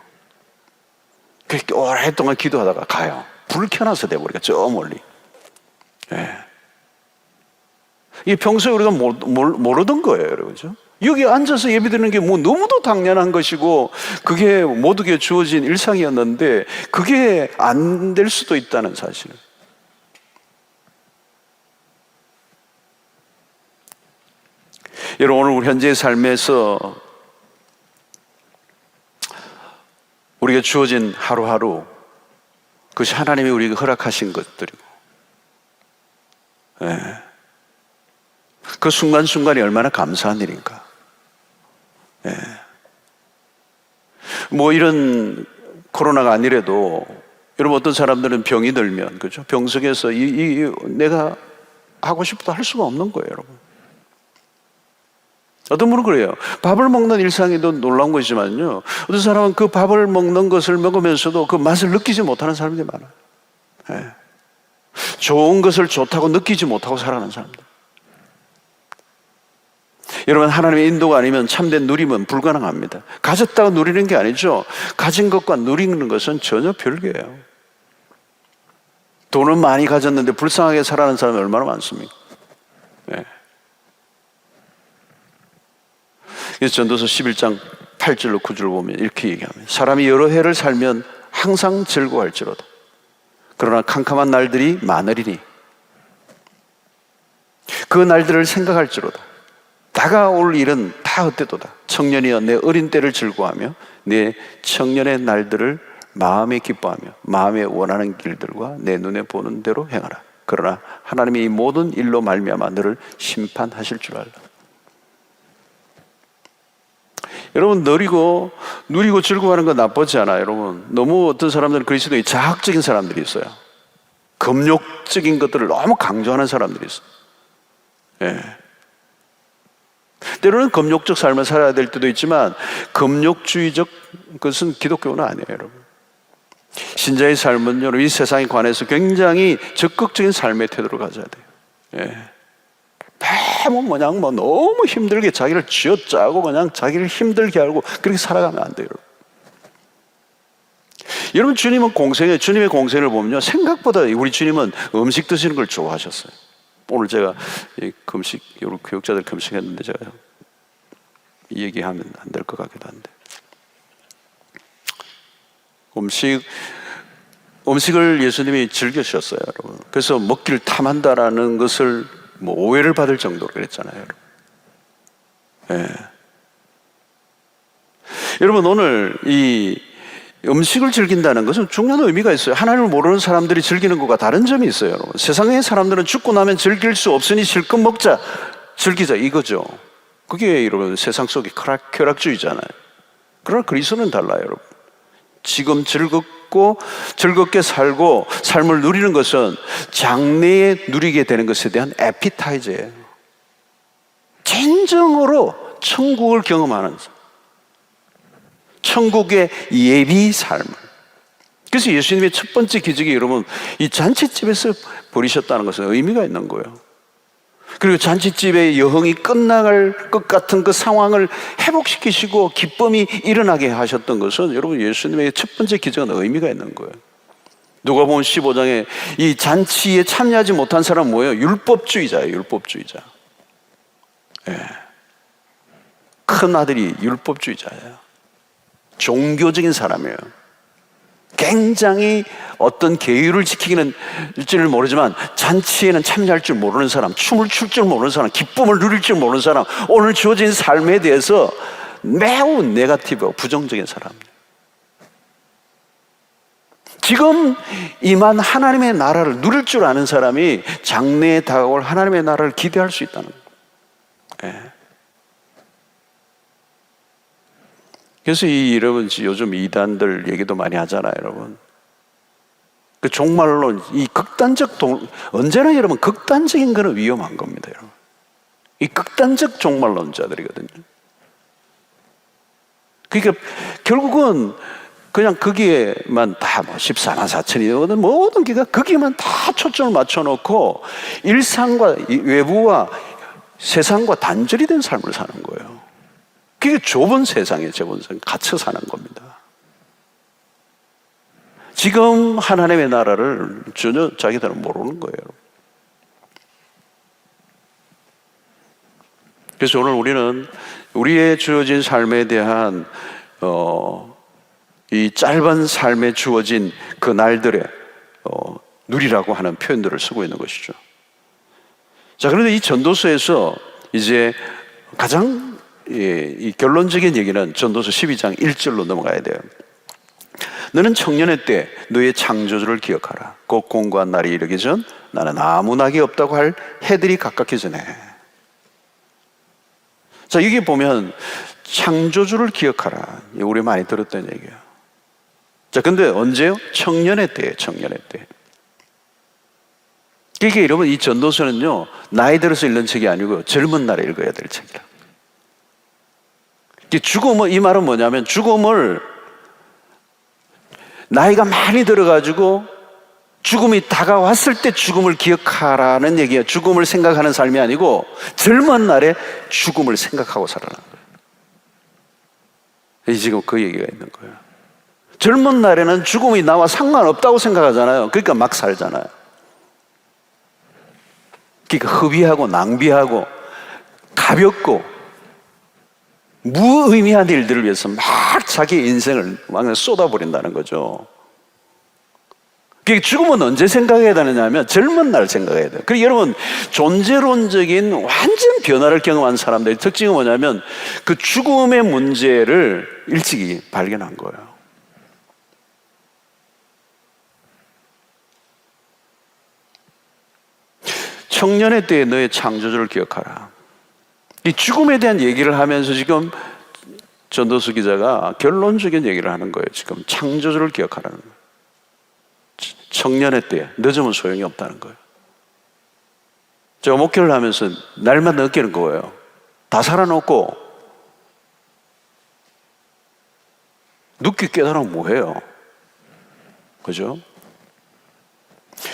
그렇게 오랫동안 기도하다가 가요. 불을 켜놔서 돼버리니까 저 멀리. 이게 평소에 우리가 모르던 거예요, 여러분. 여기 앉아서 예배드리는 게 뭐 너무도 당연한 것이고 그게 모두에게 주어진 일상이었는데 그게 안 될 수도 있다는 사실. 여러분, 오늘 우리 현재의 삶에서 우리가 주어진 하루하루 그것이 하나님이 우리에게 허락하신 것들이고 그 순간순간이 얼마나 감사한 일인가. 뭐 이런 코로나가 아니래도 여러분 어떤 사람들은 병이 들면 그죠? 병 속에서 내가 하고 싶어도 할 수가 없는 거예요, 여러분. 어떤 분은 그래요. 밥을 먹는 일상에도 놀라운 것이지만요, 어떤 사람은 그 밥을 먹는 것을 먹으면서도 그 맛을 느끼지 못하는 사람들이 많아요. 네. 좋은 것을 좋다고 느끼지 못하고 살아가는 사람들. 여러분, 하나님의 인도가 아니면 참된 누림은 불가능합니다. 가졌다고 누리는 게 아니죠. 가진 것과 누리는 것은 전혀 별개예요. 돈은 많이 가졌는데 불쌍하게 살아가는 사람이 얼마나 많습니까? 네. 그래서 전도서 11장 8절로 9절을 보면 이렇게 얘기합니다. 사람이 여러 해를 살면 항상 즐거워할지로다. 그러나 캄캄한 날들이 많으리니 그 날들을 생각할지로다. 다가올 일은 다 헛되도다. 청년이여 내 어린 때를 즐거워하며 내 청년의 날들을 마음에 기뻐하며 마음에 원하는 길들과 내 눈에 보는 대로 행하라. 그러나 하나님이 이 모든 일로 말미암아 너를 심판하실 줄 알라. 여러분, 누리고 즐거워하는 건 나쁘지 않아요. 여러분, 너무 어떤 사람들은 그리스도의 자학적인 사람들이 있어요. 금욕적인 것들을 너무 강조하는 사람들이 있어요. 예. 때로는 금욕적 삶을 살아야 될 때도 있지만 금욕주의적 것은 기독교는 아니에요, 여러분. 신자의 삶은 여러분 이 세상에 관해서 굉장히 적극적인 삶의 태도를 가져야 돼요. 예. 너무 힘들게 자기를 쥐어짜고 그냥 자기를 힘들게 하고 그렇게 살아가면 안 돼요. 여러분, 주님은 주님의 공생을 보면요, 생각보다 우리 주님은 음식 드시는 걸 좋아하셨어요. 오늘 제가 우리 교육자들 금식했는데 제가 이 얘기하면 안 될 것 같기도 한데, 음식을 예수님이 즐겨주셨어요, 여러분. 그래서 먹기를 탐한다라는 것을 오해를 받을 정도로 그랬잖아요, 여러분. 예. 여러분, 오늘 이 음식을 즐긴다는 것은 중요한 의미가 있어요. 하나님을 모르는 사람들이 즐기는 것과 다른 점이 있어요, 여러분. 세상의 사람들은 죽고 나면 즐길 수 없으니 실컷 먹자, 즐기자, 이거죠. 그게 여러분 세상 속의 쾌락주의잖아요. 그러나 그리스도는 달라요, 여러분. 지금 즐겁게 살고 삶을 누리는 것은 장래에 누리게 되는 것에 대한 에피타이저예요. 진정으로 천국을 경험하는 천국의 예비 삶을. 그래서 예수님의 첫 번째 기적이 여러분 이 잔치집에서 벌이셨다는 것은 의미가 있는 거예요. 그리고 잔치집의 여흥이 끝나갈 것 같은 그 상황을 회복시키시고 기쁨이 일어나게 하셨던 것은 여러분 예수님의 첫 번째 기적은 의미가 있는 거예요. 누가복음 15장에 이 잔치에 참여하지 못한 사람은 뭐예요? 율법주의자예요. 율법주의자. 예. 큰 아들이 율법주의자예요. 종교적인 사람이에요. 굉장히 어떤 계율을 지키기는 일지를 모르지만 잔치에는 참여할 줄 모르는 사람, 춤을 출 줄 모르는 사람, 기쁨을 누릴 줄 모르는 사람, 오늘 주어진 삶에 대해서 매우 네거티브하고 부정적인 사람. 지금 임한 하나님의 나라를 누릴 줄 아는 사람이 장래에 다가올 하나님의 나라를 기대할 수 있다는 거예요. 예. 그래서 여러분 요즘 이단들 얘기도 많이 하잖아요, 여러분. 그 종말론, 이 언제나 여러분 극단적인 거는 위험한 겁니다, 여러분. 이 극단적 종말론자들이거든요. 그러니까 결국은 그냥 거기에만 다 14만 4천이거든. 모든 게가 거기에만 다 초점을 맞춰놓고 일상과 외부와 세상과 단절이 된 삶을 사는 거예요. 그게 좁은 세상에 갇혀 사는 겁니다. 지금 하나님의 나라를 전혀 자기들은 모르는 거예요. 그래서 오늘 우리는 우리의 주어진 삶에 대한 이 짧은 삶에 주어진 그 날들에 누리라고 하는 표현들을 쓰고 있는 것이죠. 자, 그런데 이 전도서에서 이제 가장 이 결론적인 얘기는 전도서 12장 1절로 넘어가야 돼요. 너는 청년의 때 너의 창조주를 기억하라. 곧 공고한 날이 이르기 전 나는 아무 낙이 없다고 할 해들이 가깝기 전에. 자, 여기 보면 창조주를 기억하라. 우리 많이 들었던 얘기예요. 자, 근데 언제요? 청년의 때예요. 청년의 때. 그러니까 여러분, 이 전도서는요, 나이 들어서 읽는 책이 아니고 젊은 날에 읽어야 될 책이라. 죽음은, 이 말은 뭐냐면, 죽음을 나이가 많이 들어가지고 죽음이 다가왔을 때 죽음을 기억하라는 얘기예요. 죽음을 생각하는 삶이 아니고 젊은 날에 죽음을 생각하고 살아라는 거예요. 지금 그 얘기가 있는 거예요. 젊은 날에는 죽음이 나와 상관없다고 생각하잖아요. 그러니까 막 살잖아요. 그러니까 허비하고 낭비하고 가볍고 무의미한 일들을 위해서 막 자기 인생을 막 쏟아버린다는 거죠. 죽음은 언제 생각해야 되느냐면 젊은 날 생각해야 돼요. 그리고 여러분, 존재론적인 완전 변화를 경험한 사람들의 특징은 뭐냐면 그 죽음의 문제를 일찍이 발견한 거예요. 청년의 때에 너의 창조주를 기억하라. 이 죽음에 대한 얘기를 하면서 지금 전도서 기자가 결론적인 얘기를 하는 거예요. 지금 창조주를 기억하라는 거예요. 청년의 때에 늦으면 소용이 없다는 거예요. 제가 목회를 하면서 날마다 느끼는 거예요. 다 살아놓고 늦게 깨달으면 뭐해요? 그죠?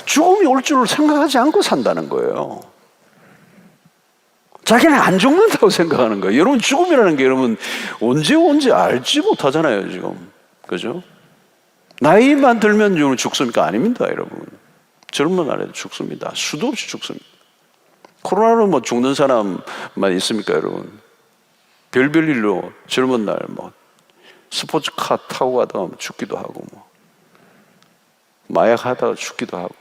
죽음이 올 줄을 생각하지 않고 산다는 거예요. 자기는 안 죽는다고 생각하는 거예요. 여러분, 죽음이라는 게 여러분 언제 온지 알지 못하잖아요, 지금. 그죠? 나이만 들면 여러분 죽습니까? 아닙니다, 여러분. 젊은 날에도 죽습니다. 수도 없이 죽습니다. 코로나로 뭐 죽는 사람만 있습니까, 여러분? 별별 일로 젊은 날 뭐 스포츠카 타고 가다가 죽기도 하고, 뭐 마약 하다가 죽기도 하고.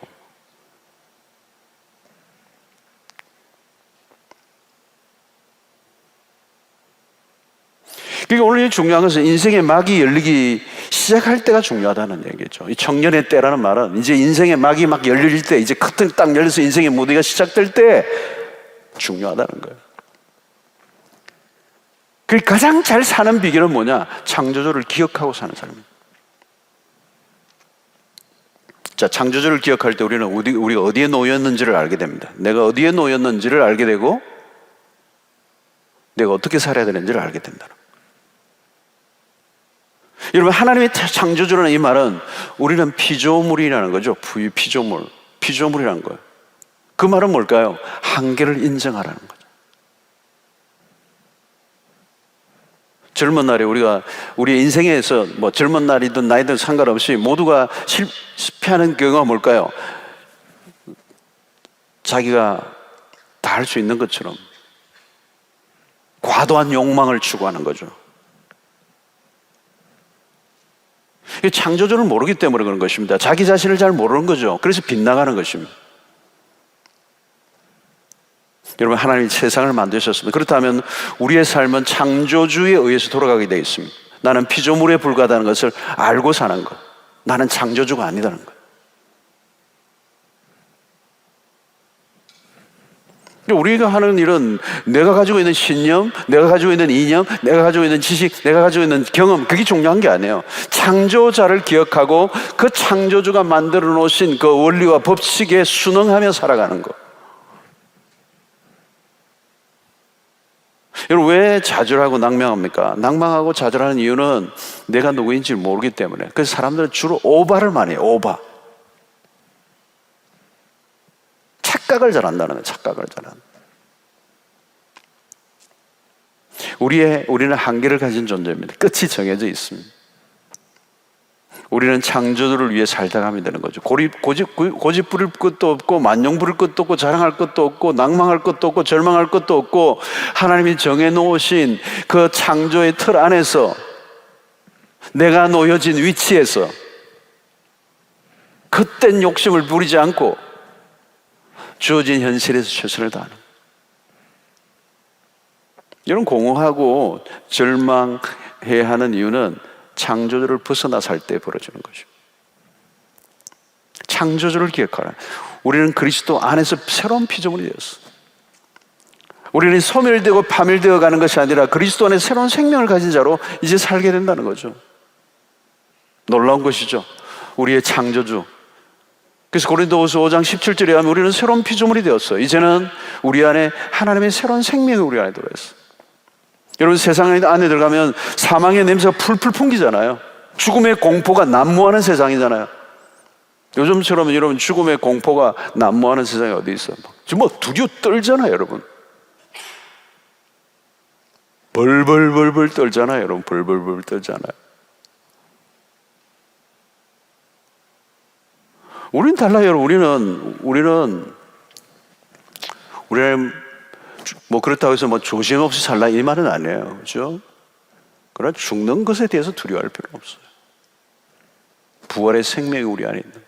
그러니까 오늘 중요한 것은 인생의 막이 열리기 시작할 때가 중요하다는 얘기죠. 이 청년의 때라는 말은 이제 인생의 막이 막 열릴 때, 이제 커튼 딱 열려서 인생의 무대가 시작될 때 중요하다는 거예요. 그 가장 잘 사는 비결은 뭐냐? 창조주를 기억하고 사는 사람입니다. 자, 창조주를 기억할 때 우리는 우리가 어디에 놓였는지를 알게 됩니다. 내가 어디에 놓였는지를 알게 되고 내가 어떻게 살아야 되는지를 알게 된다는 거예요. 여러분, 하나님의 창조주라는 이 말은 우리는 피조물이라는 거죠. 피조물이라는 거예요. 그 말은 뭘까요? 한계를 인정하라는 거죠. 젊은 날에 우리 인생에서 뭐 젊은 날이든 나이든 상관없이 모두가 실패하는 경우가 뭘까요? 자기가 다 할 수 있는 것처럼 과도한 욕망을 추구하는 거죠. 창조주를 모르기 때문에 그런 것입니다. 자기 자신을 잘 모르는 거죠. 그래서 빗나가는 것입니다. 여러분, 하나님이 세상을 만드셨습니다. 그렇다면 우리의 삶은 창조주에 의해서 돌아가게 되어 있습니다. 나는 피조물에 불과하다는 것을 알고 사는 것. 나는 창조주가 아니다는 것. 우리가 하는 일은 내가 가지고 있는 신념, 내가 가지고 있는 이념, 내가 가지고 있는 지식, 내가 가지고 있는 경험, 그게 중요한 게 아니에요. 창조자를 기억하고 그 창조주가 만들어 놓으신 그 원리와 법칙에 순응하며 살아가는 것. 여러분, 왜 좌절하고 낭망합니까? 낭망하고 좌절하는 이유는 내가 누구인지 모르기 때문에. 그래서 사람들은 주로 오바를 많이 해요. 오바. 착각을 잘한다는 거예요. 착각을 잘한다. 우리는 한계를 가진 존재입니다. 끝이 정해져 있습니다. 우리는 창조주를 위해 살다가 하면 되는 거죠. 고집 부릴 것도 없고 만용 부릴 것도 없고 자랑할 것도 없고 낭망할 것도 없고 절망할 것도 없고 하나님이 정해놓으신 그 창조의 틀 안에서 내가 놓여진 위치에서 헛된 욕심을 부리지 않고 주어진 현실에서 최선을 다하는. 이런 공허하고 절망해야 하는 이유는 창조주를 벗어나 살 때 벌어지는 것입니다. 창조주를 기억하라. 우리는 그리스도 안에서 새로운 피조물이 되었어. 우리는 소멸되고 파멸되어 가는 것이 아니라 그리스도 안에 새로운 생명을 가진 자로 이제 살게 된다는 거죠. 놀라운 것이죠. 우리의 창조주, 그래서 고린도후서 5장 17절에 하면 우리는 새로운 피조물이 되었어요. 이제는 우리 안에 하나님의 새로운 생명이 우리 안에 들어있어요. 여러분, 세상 안에 들어가면 사망의 냄새가 풀풀 풍기잖아요. 죽음의 공포가 난무하는 세상이잖아요. 요즘처럼 여러분 죽음의 공포가 난무하는 세상이 어디 있어요? 지금 뭐 두려워 떨잖아요, 여러분. 벌벌벌벌 떨잖아요, 여러분. 벌벌벌 떨잖아요. 우리는 달라요, 여러분. 우리는 뭐 그렇다고 해서 뭐 조심 없이 살라 이 말은 아니에요, 그렇죠? 그러나 죽는 것에 대해서 두려워할 필요는 없어요. 부활의 생명이 우리 안에 있는 거예요.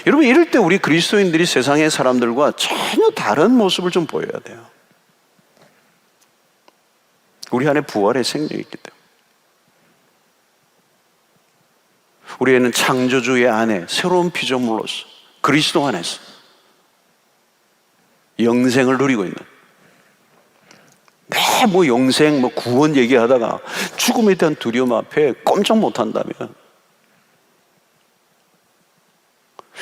여러분, 이럴 때 우리 그리스도인들이 세상의 사람들과 전혀 다른 모습을 좀 보여야 돼요. 우리 안에 부활의 생명이 있기 때문에. 우리에는 창조주의 안에 새로운 피조물로서 그리스도 안에서 영생을 누리고 있는, 뭐 영생, 뭐 구원 얘기하다가 죽음에 대한 두려움 앞에 꼼짝 못한다면,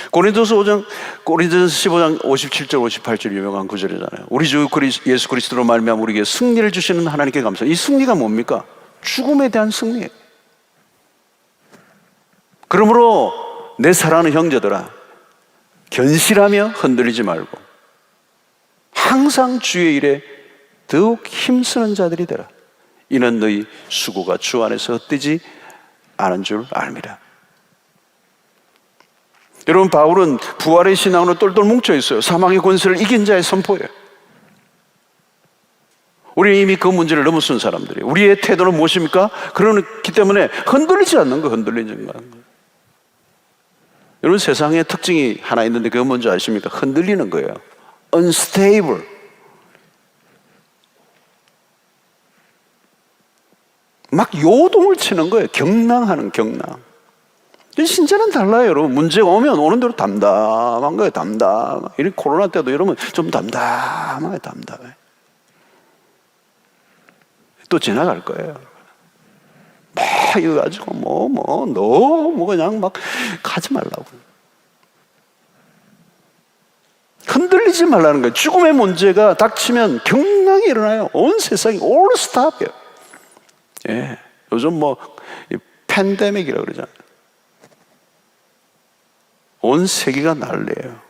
고린도서 15장 57절 58절 유명한 구절이잖아요. 우리 주 예수 그리스도로 말미암아 우리에게 승리를 주시는 하나님께 감사. 이 승리가 뭡니까? 죽음에 대한 승리예요. 그러므로 내 사랑하는 형제들아, 견실하며 흔들리지 말고 항상 주의 일에 더욱 힘쓰는 자들이 되라. 이는 너희 수고가 주 안에서 헛되지 않은 줄 알미라. 여러분, 바울은 부활의 신앙으로 똘똘 뭉쳐 있어요. 사망의 권세를 이긴 자의 선포예요. 우리는 이미 그 문제를 넘어선 사람들이에요. 우리의 태도는 무엇입니까? 그렇기 때문에 흔들리지 않는 거예요. 흔들리지 않는 거예요. 여러분, 세상의 특징이 하나 있는데 그건 뭔지 아십니까? 흔들리는 거예요. unstable. 막 요동을 치는 거예요. 경랑하는 경랑. 신자는 달라요, 여러분. 문제가 오면 오는 대로 담담한 거예요. 담담. 이 코로나 때도 여러분 좀 담담해. 또 지나갈 거예요. 막 이거 가지고 너무 그냥 막 가지 말라고. 흔들리지 말라는 거예요. 죽음의 문제가 닥치면 경랑이 일어나요. 온 세상이 all stop이에요. 예, 요즘 팬데믹이라고 그러잖아요. 온 세계가 난리예요.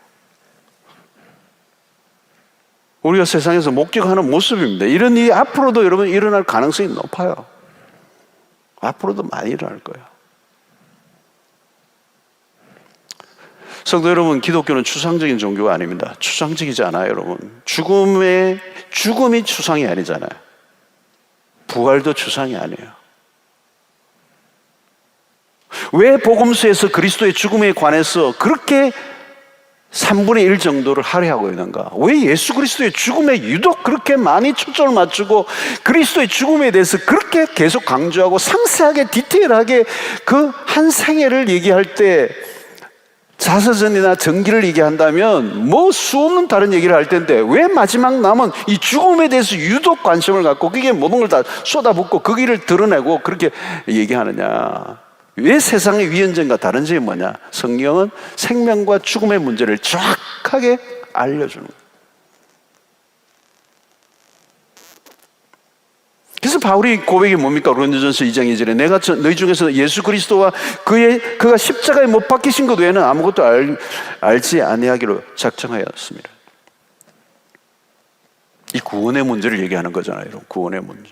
우리가 세상에서 목격하는 모습입니다. 이런 일이 앞으로도 여러분 일어날 가능성이 높아요. 앞으로도 많이 일어날 거예요. 성도 여러분, 기독교는 추상적인 종교가 아닙니다. 추상적이지 않아요, 여러분. 죽음이 추상이 아니잖아요. 부활도 추상이 아니에요. 왜 복음서에서 그리스도의 죽음에 관해서 그렇게 3분의 1 정도를 할애하고 있는가? 왜 예수 그리스도의 죽음에 유독 그렇게 많이 초점을 맞추고 그리스도의 죽음에 대해서 그렇게 계속 강조하고 상세하게 디테일하게 그 한 생애를 얘기할 때 자서전이나 전기를 얘기한다면 수없는 다른 얘기를 할 텐데 왜 마지막 남은 이 죽음에 대해서 유독 관심을 갖고 그게 모든 걸 다 쏟아붓고 그 길을 드러내고 그렇게 얘기하느냐? 왜 세상의 위헌점과 다른 점이 뭐냐? 성경은 생명과 죽음의 문제를 정확하게 알려주는 거예요. 그래서 바울이 고백이 뭡니까? 고린도전서 2장 2절에 내가 너희 중에서 예수 그리스도와 그가 십자가에 못 박히신 것 외에는 아무것도 알지 아니하기로 작정하였습니다. 이 구원의 문제를 얘기하는 거잖아요, 여러분. 구원의 문제.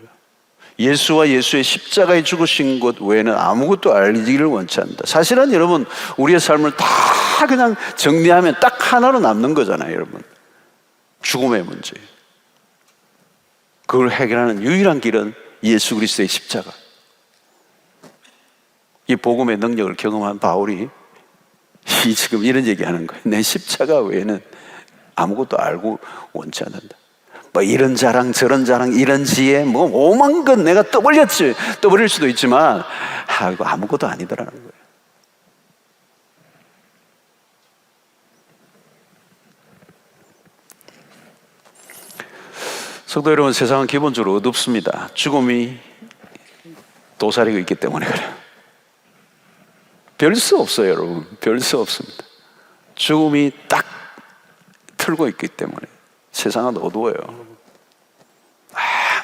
예수와 예수의 십자가에 죽으신 것 외에는 아무것도 알기를 원치 않는다. 사실은 여러분, 우리의 삶을 다 그냥 정리하면 딱 하나로 남는 거잖아요, 여러분. 죽음의 문제. 그걸 해결하는 유일한 길은 예수 그리스도의 십자가. 이 복음의 능력을 경험한 바울이 지금 이런 얘기하는 거예요. 내 십자가 외에는 아무것도 알고 원치 않는다. 이런 자랑 저런 자랑 이런 지혜 오만 건 내가 떠벌릴 수도 있지만 이거 아무것도 아니더라는 거예요. 성도 여러분, 세상은 기본적으로 어둡습니다. 죽음이 도사리고 있기 때문에 그래요. 별 수 없어요, 여러분. 별 수 없습니다. 죽음이 딱 틀고 있기 때문에 세상은 어두워요.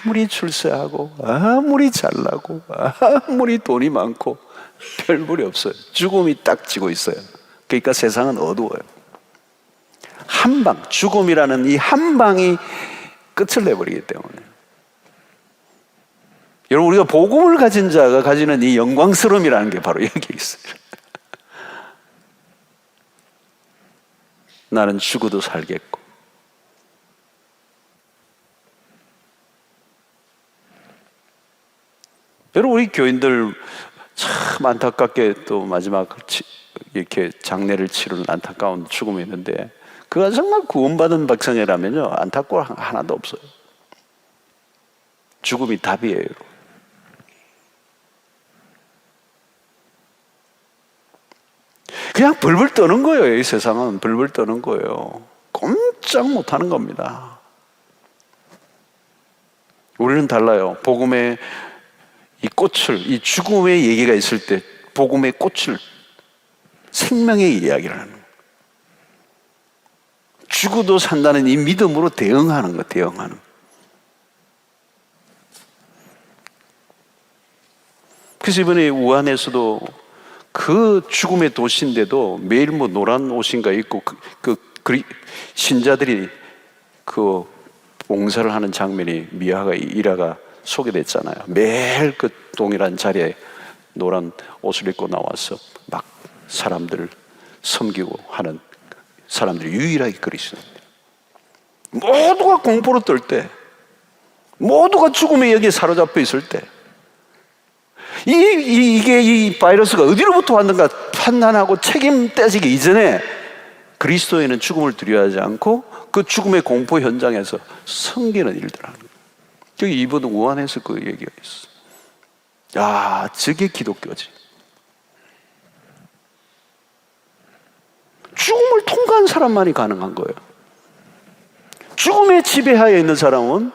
아무리 출세하고 아무리 잘나고 아무리 돈이 많고 별볼이 없어요. 죽음이 딱 지고 있어요. 그러니까 세상은 어두워요. 한 방, 죽음이라는 이 한 방이 끝을 내버리기 때문에. 여러분, 우리가 복음을 가진 자가 가지는 이 영광스러움이라는 게 바로 여기 있어요. 나는 죽어도 살겠고. 여러분, 우리 교인들 참 안타깝게 또 마지막 이렇게 장례를 치르는 안타까운 죽음이 있는데, 그가 정말 구원받은 백성이라면요, 안타까운 하나도 없어요. 죽음이 답이에요. 그냥 벌벌 떠는 거예요. 이 세상은 벌벌 떠는 거예요. 꼼짝 못하는 겁니다. 우리는 달라요. 복음의 이 꽃을, 이 죽음의 얘기가 있을 때 복음의 꽃을, 생명의 이야기를 하는 거예요. 죽어도 산다는 이 믿음으로 대응하는 거예요. 대응하는 거예요. 그래서 이번에 우한에서도 그 죽음의 도시인데도 매일 뭐 노란 옷인가 입고 신자들이 그 봉사를 하는 장면이 미아가 일화가 소개됐잖아요. 매일 그 동일한 자리에 노란 옷을 입고 나와서 막 사람들을 섬기고 하는 사람들이 유일하게 그리스도입니다. 모두가 공포로 떨 때, 모두가 죽음의 여기에 사로잡혀 있을 때, 이게 이 바이러스가 어디로부터 왔는가 판단하고 책임 떼지기 이전에 그리스도에는 죽음을 두려워하지 않고 그 죽음의 공포 현장에서 섬기는 일들을 하는 거예요. 여기 이번 우한에서 그 얘기가 있어. 야, 저게 기독교지. 죽음을 통과한 사람만이 가능한 거예요. 죽음의 지배하에 있는 사람은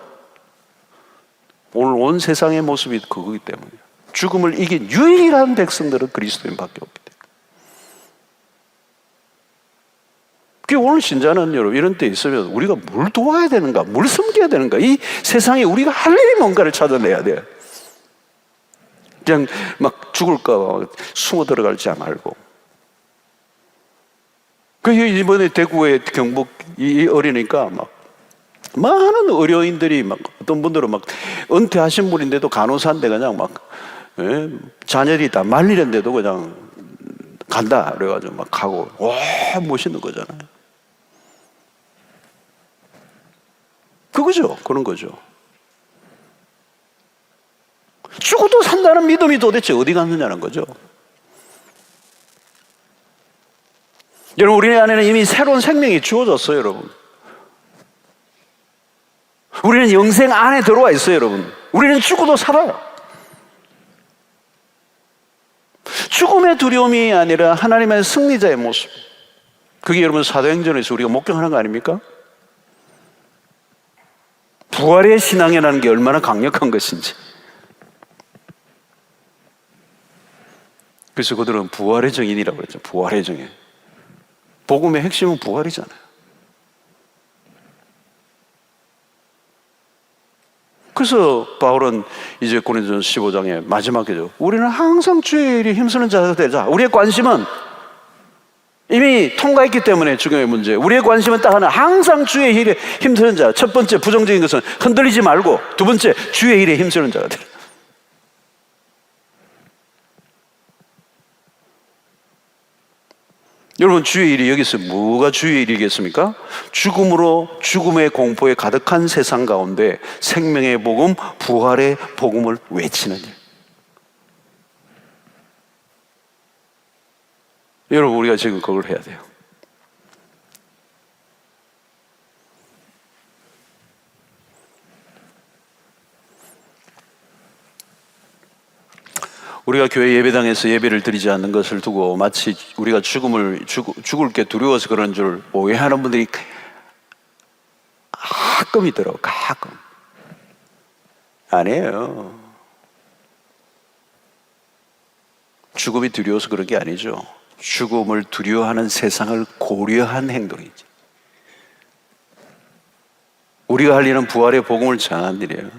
오늘 온 세상의 모습이 그거기 때문에 죽음을 이긴 유일한 백성들은 그리스도인밖에 없기 때문에. 오늘 신자는 여러분 이런 때 있으면 우리가 뭘 도와야 되는가, 뭘 섬겨야 되는가, 이 세상에 우리가 할 일이 뭔가를 찾아내야 돼요. 그냥 막 죽을까 봐 숨어 들어갈지 말고. 이번에 대구의 경북 이 어린이니까 막 많은 의료인들이 막 어떤 분들은 막 은퇴하신 분인데도 간호사인데 그냥 막 자녀들이 다 말리는데도 그냥 간다 그래가지고 막 가고, 와 멋있는 거잖아요. 그거죠. 그런 거죠. 죽어도 산다는 믿음이 도대체 어디 갔느냐는 거죠. 여러분, 우리 안에는 이미 새로운 생명이 주어졌어요, 여러분. 우리는 영생 안에 들어와 있어요, 여러분. 우리는 죽어도 살아요. 죽음의 두려움이 아니라 하나님의 승리자의 모습. 그게 여러분 사도행전에서 우리가 목격하는 거 아닙니까? 부활의 신앙이라는 게 얼마나 강력한 것인지. 그래서 그들은 부활의 정인이라고 그랬죠. 부활의 정인. 복음의 핵심은 부활이잖아요. 그래서 바울은 이제 고린도전서 15장에 마지막에죠. 우리는 항상 주의 일에 힘쓰는 자가 되자. 우리의 관심은 이미 통과했기 때문에 죽음의 문제. 우리의 관심은 딱 하나. 항상 주의 일에 힘쓰는 자. 첫 번째 부정적인 것은 흔들리지 말고, 두 번째 주의 일에 힘쓰는 자가 되라. 여러분, 주의 일이 여기서 뭐가 주의 일이겠습니까? 죽음의 공포에 가득한 세상 가운데 생명의 복음, 부활의 복음을 외치는 일. 여러분, 우리가 지금 그걸 해야 돼요. 우리가 교회 예배당에서 예배를 드리지 않는 것을 두고 마치 우리가 죽을 게 두려워서 그런 줄 오해하는 분들이 가끔 있더라고요. 가끔. 아니에요. 죽음이 두려워서 그런 게 아니죠. 죽음을 두려워하는 세상을 고려한 행동이지. 우리가 할 일은 부활의 복음을 전하는 일이에요.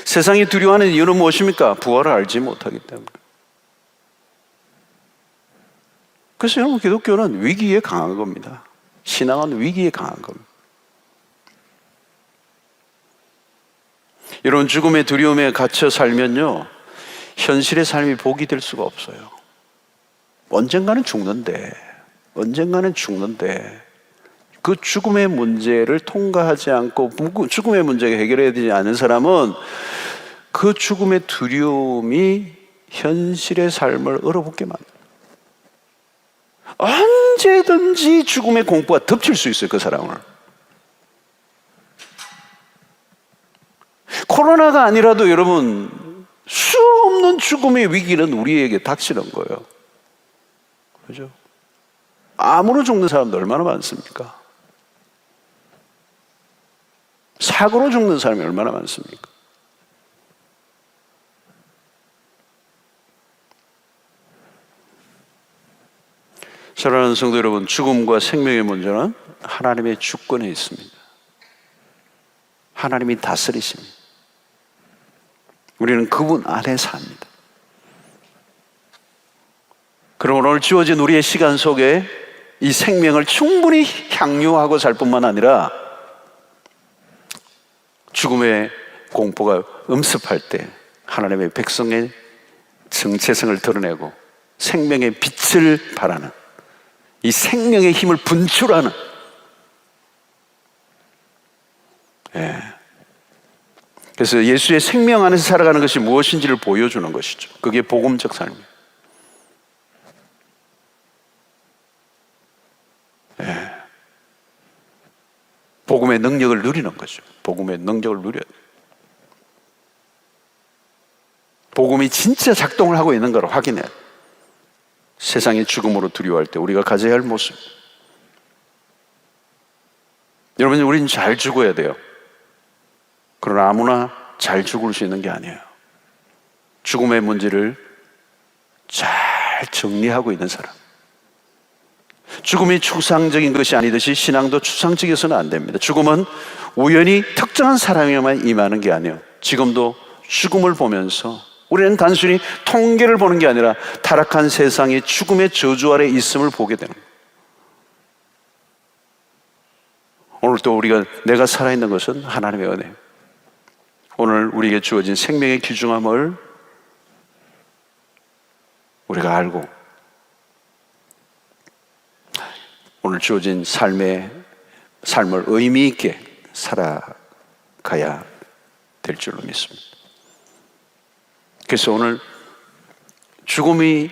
세상이 두려워하는 이유는 무엇입니까? 부활을 알지 못하기 때문에. 그래서 여러분, 기독교는 위기에 강한 겁니다. 신앙은 위기에 강한 겁니다. 여러분, 죽음의 두려움에 갇혀 살면요, 현실의 삶이 복이 될 수가 없어요. 언젠가는 죽는데 그 죽음의 문제를 통과하지 않고 죽음의 문제가 해결해야 되지 않은 사람은 그 죽음의 두려움이 현실의 삶을 얼어붙게 만들어요. 언제든지 죽음의 공포가 덮칠 수 있어요, 그 사람을. 코로나가 아니라도 여러분, 수 없는 죽음의 위기는 우리에게 닥치는 거예요. 그죠? 암으로 죽는 사람도 얼마나 많습니까? 사고로 죽는 사람이 얼마나 많습니까? 사랑하는 성도 여러분, 죽음과 생명의 문제는 하나님의 주권에 있습니다. 하나님이 다스리십니다. 우리는 그분 안에 삽니다. 그럼 오늘 주어진 우리의 시간 속에 이 생명을 충분히 향유하고 살 뿐만 아니라 죽음의 공포가 음습할 때 하나님의 백성의 정체성을 드러내고 생명의 빛을 발하는, 이 생명의 힘을 분출하는, 그래서 예수의 생명 안에서 살아가는 것이 무엇인지를 보여주는 것이죠. 그게 복음적 삶이에요. 복음의 능력을 누리는 거죠. 복음의 능력을 누려야 돼요. 복음이 진짜 작동을 하고 있는 걸 확인해야 돼요. 세상의 죽음으로 두려워할 때 우리가 가져야 할 모습. 여러분, 우리는 잘 죽어야 돼요. 그러나 아무나 잘 죽을 수 있는 게 아니에요. 죽음의 문제를 잘 정리하고 있는 사람. 죽음이 추상적인 것이 아니듯이 신앙도 추상적이어서는 안 됩니다. 죽음은 우연히 특정한 사람에만 임하는 게 아니에요. 지금도 죽음을 보면서 우리는 단순히 통계를 보는 게 아니라 타락한 세상의 죽음의 저주 아래 있음을 보게 되는 거예요. 오늘 또 우리가 내가 살아있는 것은 하나님의 은혜예요. 오늘 우리에게 주어진 생명의 귀중함을 우리가 알고 오늘 주어진 삶을 의미 있게 살아가야 될 줄로 믿습니다. 그래서 오늘 죽음이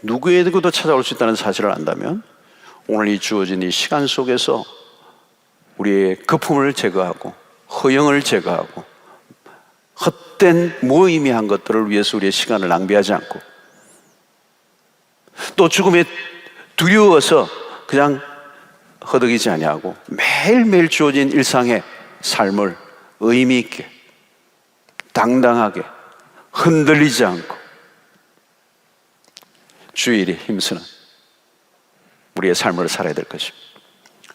누구에게도 찾아올 수 있다는 사실을 안다면 오늘 이 주어진 이 시간 속에서 우리의 거품을 제거하고 허영을 제거하고 헛된 무의미한 것들을 위해서 우리의 시간을 낭비하지 않고 또 죽음에 두려워서 그냥 허덕이지 아니하고 매일매일 주어진 일상의 삶을 의미 있게 당당하게 흔들리지 않고 주일에 힘쓰는 우리의 삶을 살아야 될 것입니다.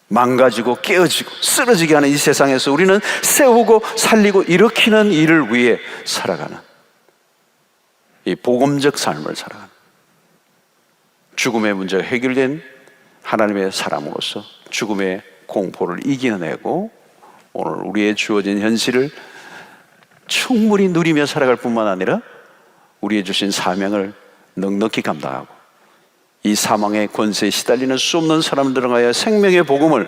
망가지고 깨어지고 쓰러지게 하는 이 세상에서 우리는 세우고 살리고 일으키는 일을 위해 살아가는 이 복음적 삶을 살아가는 죽음의 문제가 해결된 하나님의 사람으로서 죽음의 공포를 이겨내고 오늘 우리의 주어진 현실을 충분히 누리며 살아갈 뿐만 아니라 우리의 주신 사명을 넉넉히 감당하고 이 사망의 권세에 시달리는 수 없는 사람들을 위하여 생명의 복음을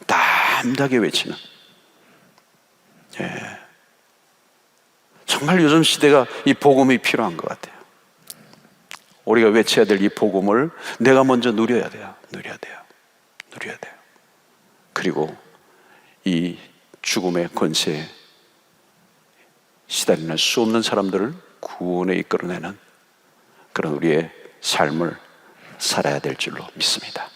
담대하게 외치는, 정말 요즘 시대가 이 복음이 필요한 것 같아요. 우리가 외쳐야 될 이 복음을 내가 먼저 누려야 돼요. 그리고 이 죽음의 권세에 시달리는 수 없는 사람들을 구원에 이끌어내는 그런 우리의 삶을 살아야 될 줄로 믿습니다.